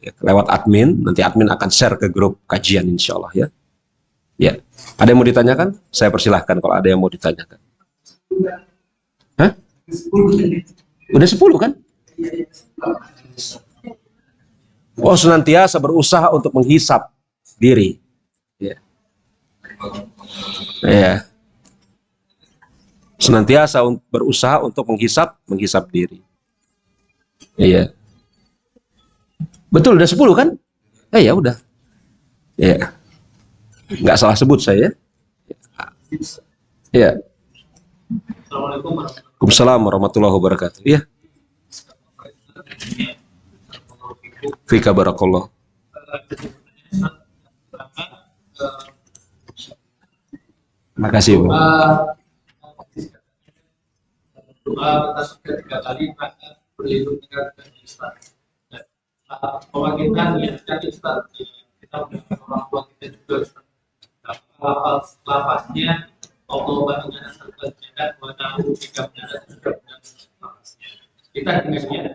Ya, lewat admin, nanti admin akan share ke grup kajian insya Allah ya. Ya, ada yang mau ditanyakan? Saya persilahkan kalau ada yang mau ditanyakan. Hah? Udah 10 kan? Oh, senantiasa berusaha untuk menghisap diri. Ya. Ya. Senantiasa berusaha untuk menghisap diri. Iya. Betul, udah 10 kan? Ya udah. Ya. Nggak salah sebut saya. Ya. Waalaikumsalam warahmatullahi wabarakatuh. Ya. Fika barakallah. Makasih, Bu. Doa atas ketiga kali akan berlindung dengan Islam. Mewakilkan niatkan Ustaz, kita punya orang tua kita juga lafaznya Allah dengan asal kejahat wanahu jika benar juga benar lafaznya. Kita dengan niat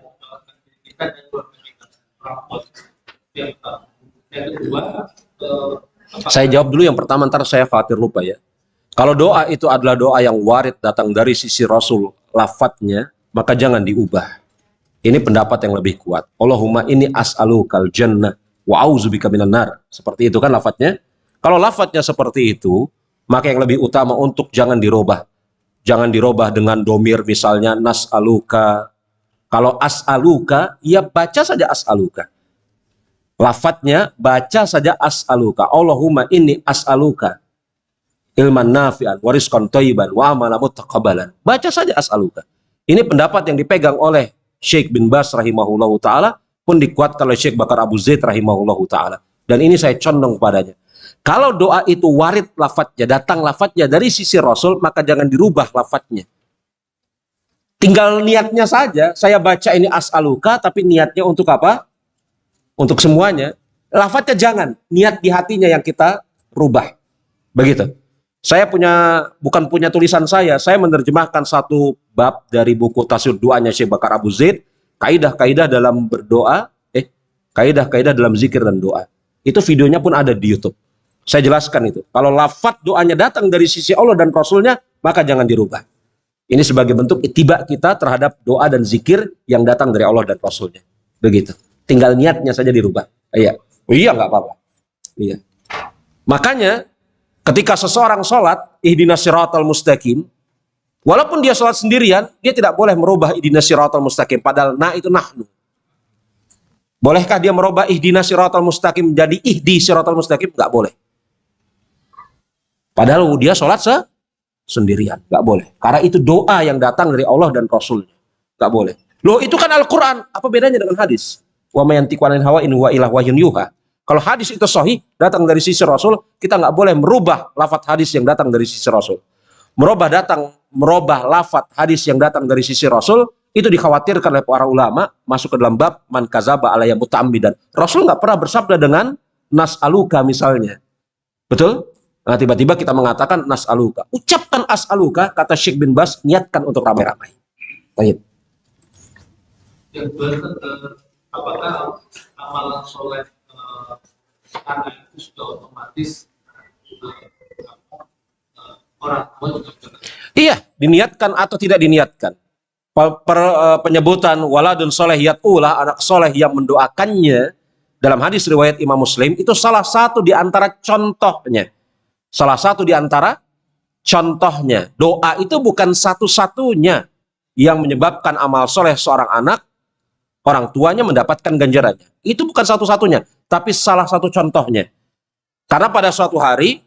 kita dan keluarga kita orang tua yang pertama. Yang kedua, saya jawab dulu yang pertama, ntar saya khawatir lupa ya. Kalau doa itu adalah doa yang warid datang dari sisi Rasul lafadznya, maka jangan diubah. Ini pendapat yang lebih kuat. Allahumma inni as'alukal jannah wa auzubika minan nar. Seperti itu kan lafadznya. Kalau lafadznya seperti itu, maka yang lebih utama untuk jangan dirubah. Jangan dirubah dengan domir misalnya nas'aluka. Kalau as'aluka, ya baca saja as'aluka. Lafadznya baca saja as'aluka. Allahumma inni as'aluka ilman nafi'an wa rizqan thayyiban wa amalan mutaqabbalan. Baca saja as'aluka. Ini pendapat yang dipegang oleh Syekh bin Baz rahimahullahu ta'ala, pun dikuatkan oleh Syekh Bakar Abu Zaid rahimahullahu ta'ala. Dan ini saya condong padanya. Kalau doa itu warid lafadznya, datang lafadznya dari sisi Rasul, maka jangan dirubah lafadznya. Tinggal niatnya saja, saya baca ini as'aluka, tapi niatnya untuk apa? Untuk semuanya. Lafadznya jangan, niat di hatinya yang kita rubah. Begitu. Saya bukan punya tulisan saya menerjemahkan satu bab dari buku Tasir Doanya Syekh Bakar Abu Zaid, kaidah-kaidah dalam berdoa, kaidah-kaidah dalam zikir dan doa. Itu videonya pun ada di YouTube. Saya jelaskan itu. Kalau lafaz doanya datang dari sisi Allah dan Rasulnya, maka jangan dirubah. Ini sebagai bentuk ittiba kita terhadap doa dan zikir yang datang dari Allah dan Rasulnya. Begitu. Tinggal niatnya saja dirubah. Iya. Oh iya, nggak apa-apa. Iya. Makanya ketika seseorang sholat ihdinas siratal mustaqim, Walaupun dia sholat sendirian, dia tidak boleh merubah ihdinas siratal mustaqim. Padahal itu nahnu. Bolehkah dia merubah ihdinas siratal mustaqim menjadi ihdi siratal mustaqim? Nggak boleh. Padahal dia sholat sendirian. Nggak boleh. Karena itu doa yang datang dari Allah dan Rasulnya. Nggak boleh. Loh, itu kan Al-Quran. Apa bedanya dengan hadis? Wa ma yantiqu 'anil hawa in huwa illa wahyun yuha. Kalau hadis itu sahih, datang dari sisi Rasul, kita nggak boleh merubah lafaz hadis yang datang dari sisi Rasul. Merubah lafaz hadis yang datang dari sisi Rasul, itu dikhawatirkan oleh para ulama, masuk ke dalam bab man kadzaba alayya muta'ammidan. Rasul nggak pernah bersabda dengan nas'aluka misalnya. Betul? Nah, tiba-tiba kita mengatakan nas'aluka. Ucapkan as'aluka, kata Syekh bin Bas, niatkan untuk ramai-ramai. Baik. Apakah amalan soleh anak itu sudah otomatis orang tua juga benar? Iya, diniatkan atau tidak diniatkan. Penyebutan waladun soleh yat'ulah, anak soleh yang mendoakannya, dalam hadis riwayat Imam Muslim, itu salah satu di antara contohnya. Salah satu di antara contohnya. Doa itu bukan satu-satunya yang menyebabkan amal soleh seorang anak, orang tuanya mendapatkan ganjarannya. Itu bukan satu-satunya, tapi salah satu contohnya. Karena pada suatu hari,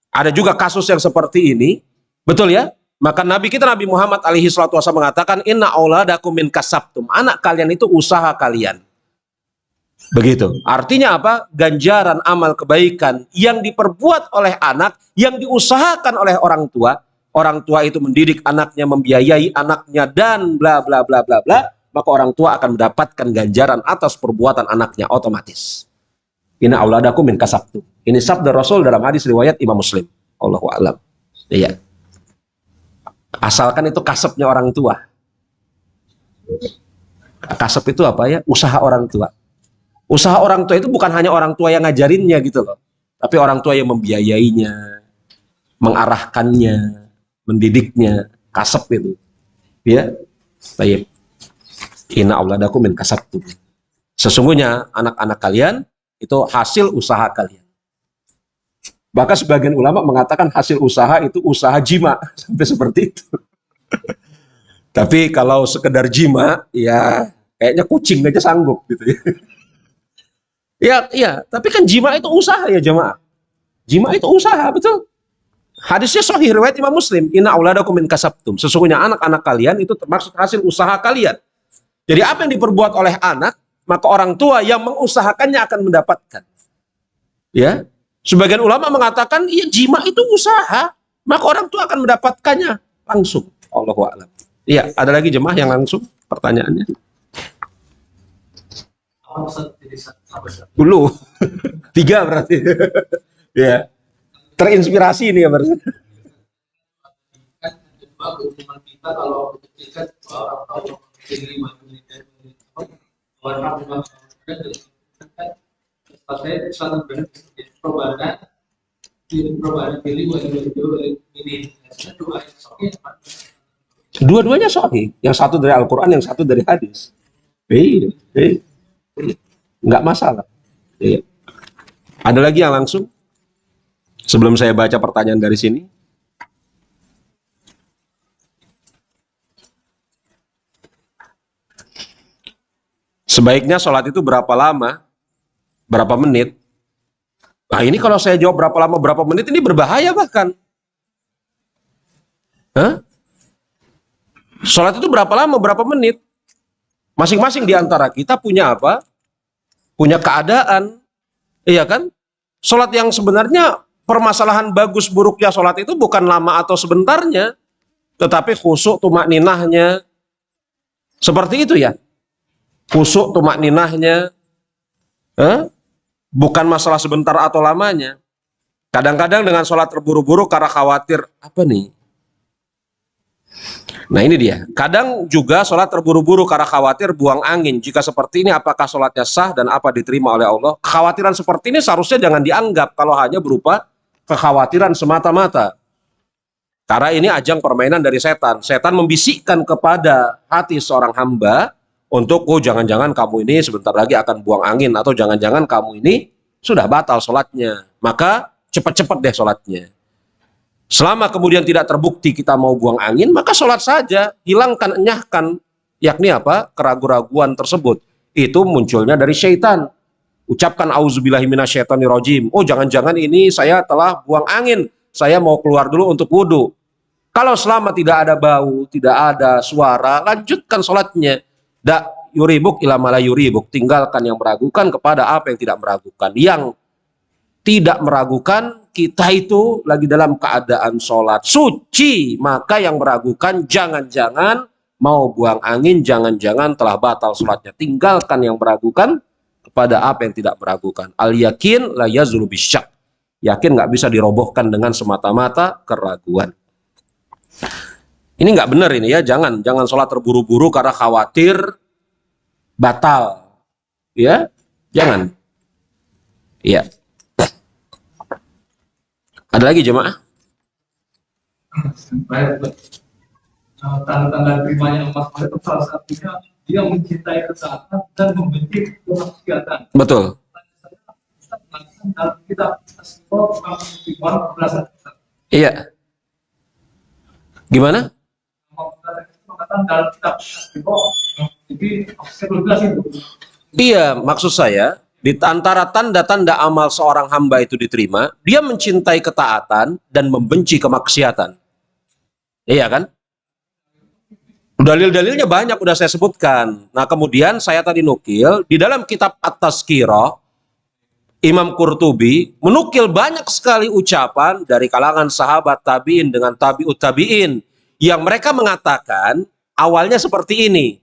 ada juga kasus yang seperti ini, betul ya? Maka Nabi kita Nabi Muhammad alaihi salatu wasallam mengatakan, inna auladakum min kasabtum. Anak kalian itu usaha kalian. Begitu. Artinya apa? Ganjaran amal kebaikan yang diperbuat oleh anak, yang diusahakan oleh orang tua. Orang tua itu mendidik anaknya, membiayai anaknya, dan bla bla bla bla bla. Maka orang tua akan mendapatkan ganjaran atas perbuatan anaknya otomatis. Inna auladakum min kasabtum. Ini sabda Rasul dalam hadis riwayat Imam Muslim. Allahu a'lam. Iya. Asalkan itu kasabnya orang tua. Kasab itu apa ya? Usaha orang tua. Usaha orang tua itu bukan hanya orang tua yang ngajarinnya gitu loh. Tapi orang tua yang membiayainya, mengarahkannya, mendidiknya. Kasab itu. Ya. Baik. Inna auladakum min kasabtum. Sesungguhnya anak-anak kalian itu hasil usaha kalian. Bahkan sebagian ulama mengatakan hasil usaha itu usaha jima, sampai seperti itu. Tapi kalau sekedar jima, ya kayaknya kucing aja sanggup gitu ya. Ya, tapi kan jima itu usaha ya jemaah. Jima itu usaha, betul. Hadisnya sahih riwayat Imam Muslim, inna auladakum min kasabtum. Sesungguhnya anak-anak kalian itu termasuk hasil usaha kalian. Jadi apa yang diperbuat oleh anak, maka orang tua yang mengusahakannya akan mendapatkan. Ya. Sebagian ulama mengatakan, iya jima itu usaha, maka orang tua akan mendapatkannya langsung. Allahu a'lam. Iya, ada lagi jemaah yang langsung pertanyaannya. Dulu. 3 berarti. Ya. Terinspirasi ini ya berarti. Kan kedua hubungan kita kalau ketika orang tahu jadi orang saya selalu perubahan pilih ini dua-duanya sahih, yang satu dari Al-Quran, yang satu dari hadis. Nggak masalah. Iya. Ada lagi yang langsung? Sebelum saya baca pertanyaan dari sini. Sebaiknya sholat itu berapa lama? Berapa menit? Nah ini kalau saya jawab berapa lama, berapa menit, ini berbahaya bahkan. Hah? Sholat itu berapa lama, berapa menit? Masing-masing di antara kita punya apa? Punya keadaan. Iya kan? Sholat yang sebenarnya permasalahan bagus buruknya sholat itu bukan lama atau sebentarnya, tetapi khusyuk tumakninahnya. Seperti itu ya. Khusyuk tumakninahnya. Bukan masalah sebentar atau lamanya. Kadang-kadang dengan sholat terburu-buru karena khawatir, apa nih? Nah ini dia. Kadang juga sholat terburu-buru karena khawatir buang angin. Jika seperti ini apakah sholatnya sah dan apa diterima oleh Allah? Kekhawatiran seperti ini seharusnya jangan dianggap kalau hanya berupa kekhawatiran semata-mata. Karena ini ajang permainan dari setan. Setan membisikkan kepada hati seorang hamba untuk, oh jangan-jangan kamu ini sebentar lagi akan buang angin, atau jangan-jangan kamu ini sudah batal sholatnya, maka cepat-cepat deh sholatnya. Selama kemudian tidak terbukti kita mau buang angin, maka sholat saja, hilangkan, enyahkan, yakni apa? Keraguan-raguan tersebut. Itu munculnya dari syaitan. Ucapkan auzubillahi minasyaitonirrajim. Oh, jangan-jangan ini saya telah buang angin, saya mau keluar dulu untuk wudhu. Kalau selama tidak ada bau, tidak ada suara, lanjutkan sholatnya. Da yuribuk ila mala yuribuk. Tinggalkan yang meragukan kepada apa yang tidak meragukan. Yang tidak meragukan, kita itu lagi dalam keadaan sholat suci, maka yang meragukan jangan-jangan mau buang angin, jangan-jangan telah batal sholatnya. Tinggalkan yang meragukan kepada apa yang tidak meragukan. Al yakin la yazulu bisyak. Yakin nggak bisa dirobohkan dengan semata-mata keraguan. Ini nggak benar ini ya, jangan sholat terburu-buru karena khawatir batal, ya, jangan. Iya. Ada lagi jemaah? Tanda-tanda terimanya emas itu salah satunya dia mencintai ketaatan dan membenci kemaksiatan. Betul. Dalam kitab Iya. Gimana? Dalam kitab Iya, maksud saya di antara tanda-tanda amal seorang hamba itu diterima, dia mencintai ketaatan dan membenci kemaksiatan. Iya kan? Dalil-dalilnya banyak udah saya sebutkan. Nah, kemudian saya tadi nukil di dalam kitab At-Tazkirah, Imam Qurtubi menukil banyak sekali ucapan dari kalangan sahabat tabi'in dengan tabi'ut tabi'in yang mereka mengatakan awalnya seperti ini.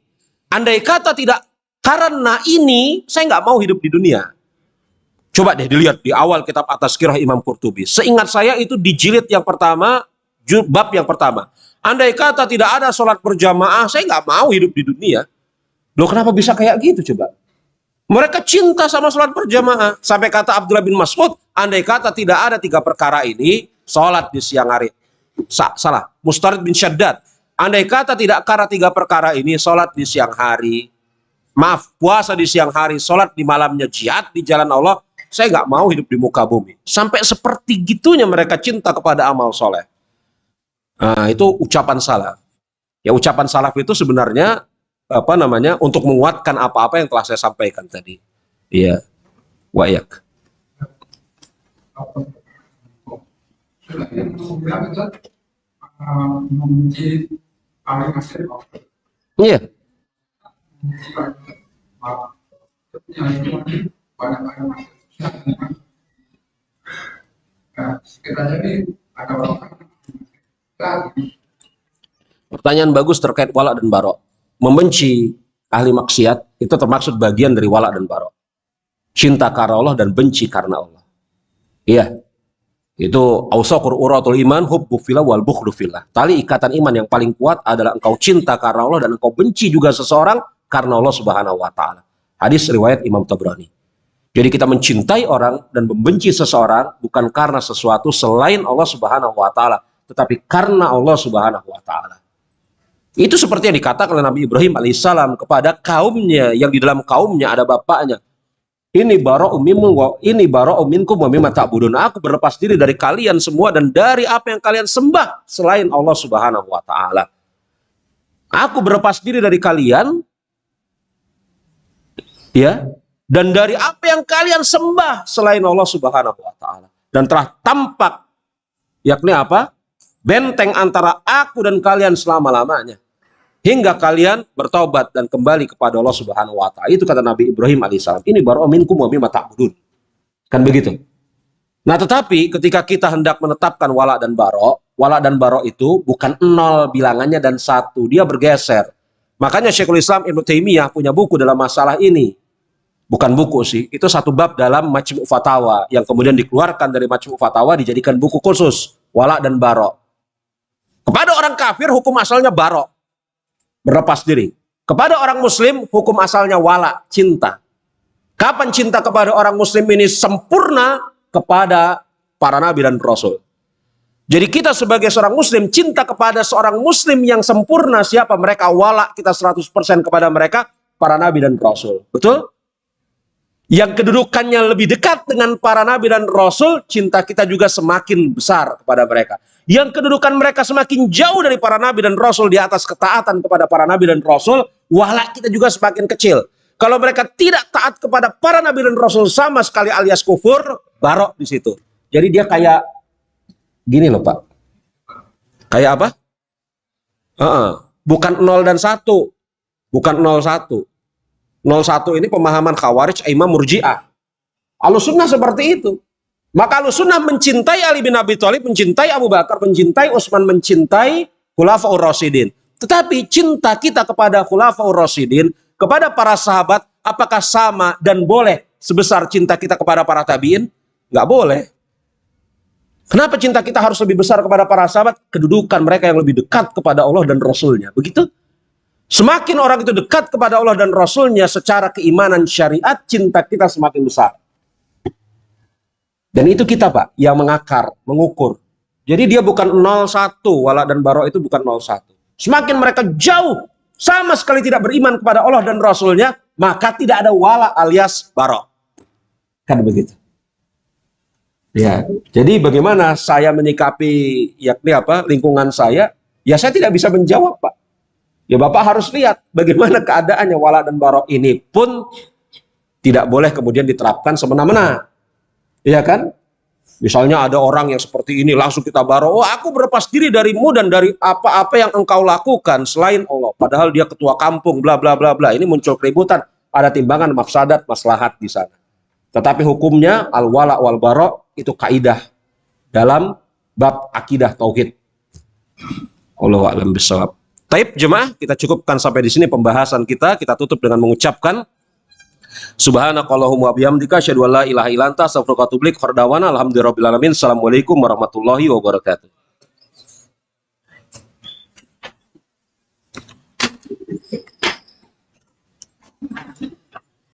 Andai kata tidak karena ini, saya nggak mau hidup di dunia. Coba deh dilihat di awal kitab At-Tazkirah Imam Qurtubi. Seingat saya itu di jilid yang pertama, bab yang pertama. Andai kata tidak ada sholat berjamaah, saya nggak mau hidup di dunia. Loh, kenapa bisa kayak gitu coba? Mereka cinta sama sholat berjamaah. Sampai kata Abdullah bin Mas'ud, andai kata tidak ada 3 perkara ini, sholat di siang hari. Salah, Mustarid bin Syaddad. Andai kata tidak karena 3 perkara ini, sholat di siang hari, maaf, puasa di siang hari, sholat di malamnya, jihad di jalan Allah, saya nggak mau hidup di muka bumi. Sampai seperti gitunya mereka cinta kepada amal soleh. Nah, itu ucapan salaf. Ya, ucapan salaf itu sebenarnya apa namanya untuk menguatkan apa-apa yang telah saya sampaikan tadi. Iya, wayak. Iya. Pertanyaan bagus terkait wala dan barok. Membenci ahli maksiat itu termaksud bagian dari wala dan barok. Cinta karena Allah dan benci karena Allah. Iya. Itu awsaqur uratul iman hubbu fillah wal bughdu fillah. Tali ikatan iman yang paling kuat adalah engkau cinta karena Allah dan engkau benci juga seseorang karena Allah Subhanahu wa taala. Hadis riwayat Imam Tabrani. Jadi kita mencintai orang dan membenci seseorang bukan karena sesuatu selain Allah Subhanahu wa taala, tetapi karena Allah Subhanahu wa taala. Itu seperti yang dikatakan oleh Nabi Ibrahim alaihissalam kepada kaumnya yang di dalam kaumnya ada bapaknya. Ini bara'u minkum wa mimma ta'budun. Aku berlepas diri dari kalian semua dan dari apa yang kalian sembah selain Allah Subhanahu wa taala. Aku berlepas diri dari kalian, ya, dan dari apa yang kalian sembah selain Allah Subhanahu wa taala. Dan telah tampak, yakni apa? Benteng antara aku dan kalian selama-lamanya. Hingga kalian bertobat dan kembali kepada Allah Subhanahu wa taala. Itu kata Nabi Ibrahim alaihissalam. Ini bara'u minkum wa mimma ta'budun. Kan begitu. Nah, tetapi ketika kita hendak menetapkan wala dan barok itu bukan 0 bilangannya dan 1, dia bergeser. Makanya Syekhul Islam Ibnu Taimiyah punya buku dalam masalah ini. Bukan buku sih, itu satu bab dalam Majmu' Fatawa yang kemudian dikeluarkan dari Majmu' Fatawa dijadikan buku khusus wala dan barok. Kepada orang kafir hukum asalnya barok, berlepas diri. Kepada orang muslim hukum asalnya wala, cinta. Kapan cinta kepada orang muslim ini sempurna? Kepada para nabi dan rasul. Jadi kita sebagai seorang muslim cinta kepada seorang muslim yang sempurna. Siapa mereka? Wala kita 100% kepada mereka, para nabi dan rasul. Betul? yang kedudukannya lebih dekat dengan para nabi dan rasul, cinta kita juga semakin besar kepada mereka. Yang kedudukan mereka semakin jauh dari para nabi dan rasul di atas ketaatan kepada para nabi dan rasul, wala kita juga semakin kecil. Kalau mereka tidak taat kepada para nabi dan rasul sama sekali alias kufur, barok di situ. Jadi dia kayak gini loh Pak. Kayak apa? Bukan 0 dan 1. Bukan 01. 01 ini pemahaman Khawarij, Imam Murji'ah. Ahlussunnah seperti itu. Maka Ahlussunnah mencintai Ali bin Abi Thalib, mencintai Abu Bakar, mencintai Utsman, mencintai Khulafaur Rasyidin. Tetapi cinta kita kepada Khulafaur Rasyidin, kepada para sahabat, apakah sama dan boleh sebesar cinta kita kepada para tabi'in? Nggak boleh. Kenapa cinta kita harus lebih besar kepada para sahabat? Kedudukan mereka yang lebih dekat kepada Allah dan Rasulnya. Begitu? Semakin orang itu dekat kepada Allah dan Rasulnya secara keimanan syariat, cinta kita semakin besar. Dan itu kita Pak, yang mengakar, mengukur. Jadi dia bukan 01, wala dan bara itu bukan 01. Semakin mereka jauh, sama sekali tidak beriman kepada Allah dan Rasulnya, maka tidak ada wala alias bara. Kan begitu. Ya, jadi bagaimana saya menyikapi yakni apa lingkungan saya? Ya saya tidak bisa menjawab Pak. Ya Bapak harus lihat bagaimana keadaannya wala dan bara ini pun tidak boleh kemudian diterapkan semena-mena. Iya kan? Misalnya ada orang yang seperti ini langsung kita bara, oh aku berlepas diri darimu dan dari apa-apa yang engkau lakukan selain Allah. Padahal dia ketua kampung bla bla bla bla. Ini muncul keributan, ada timbangan mafsadat maslahat di sana. Tetapi hukumnya al-wala wal bara itu kaidah dalam bab akidah tauhid. Allahu a'lam bishawab. Taib jemaah, kita cukupkan sampai di sini pembahasan kita. Kita tutup dengan mengucapkan subhanakallahumma wa bihamdika asyhadu an la ilaha illa anta astaghfiruka wa atubu ilaik. Alhamdulillahirabbil alamin. Assalamualaikum warahmatullahi wabarakatuh.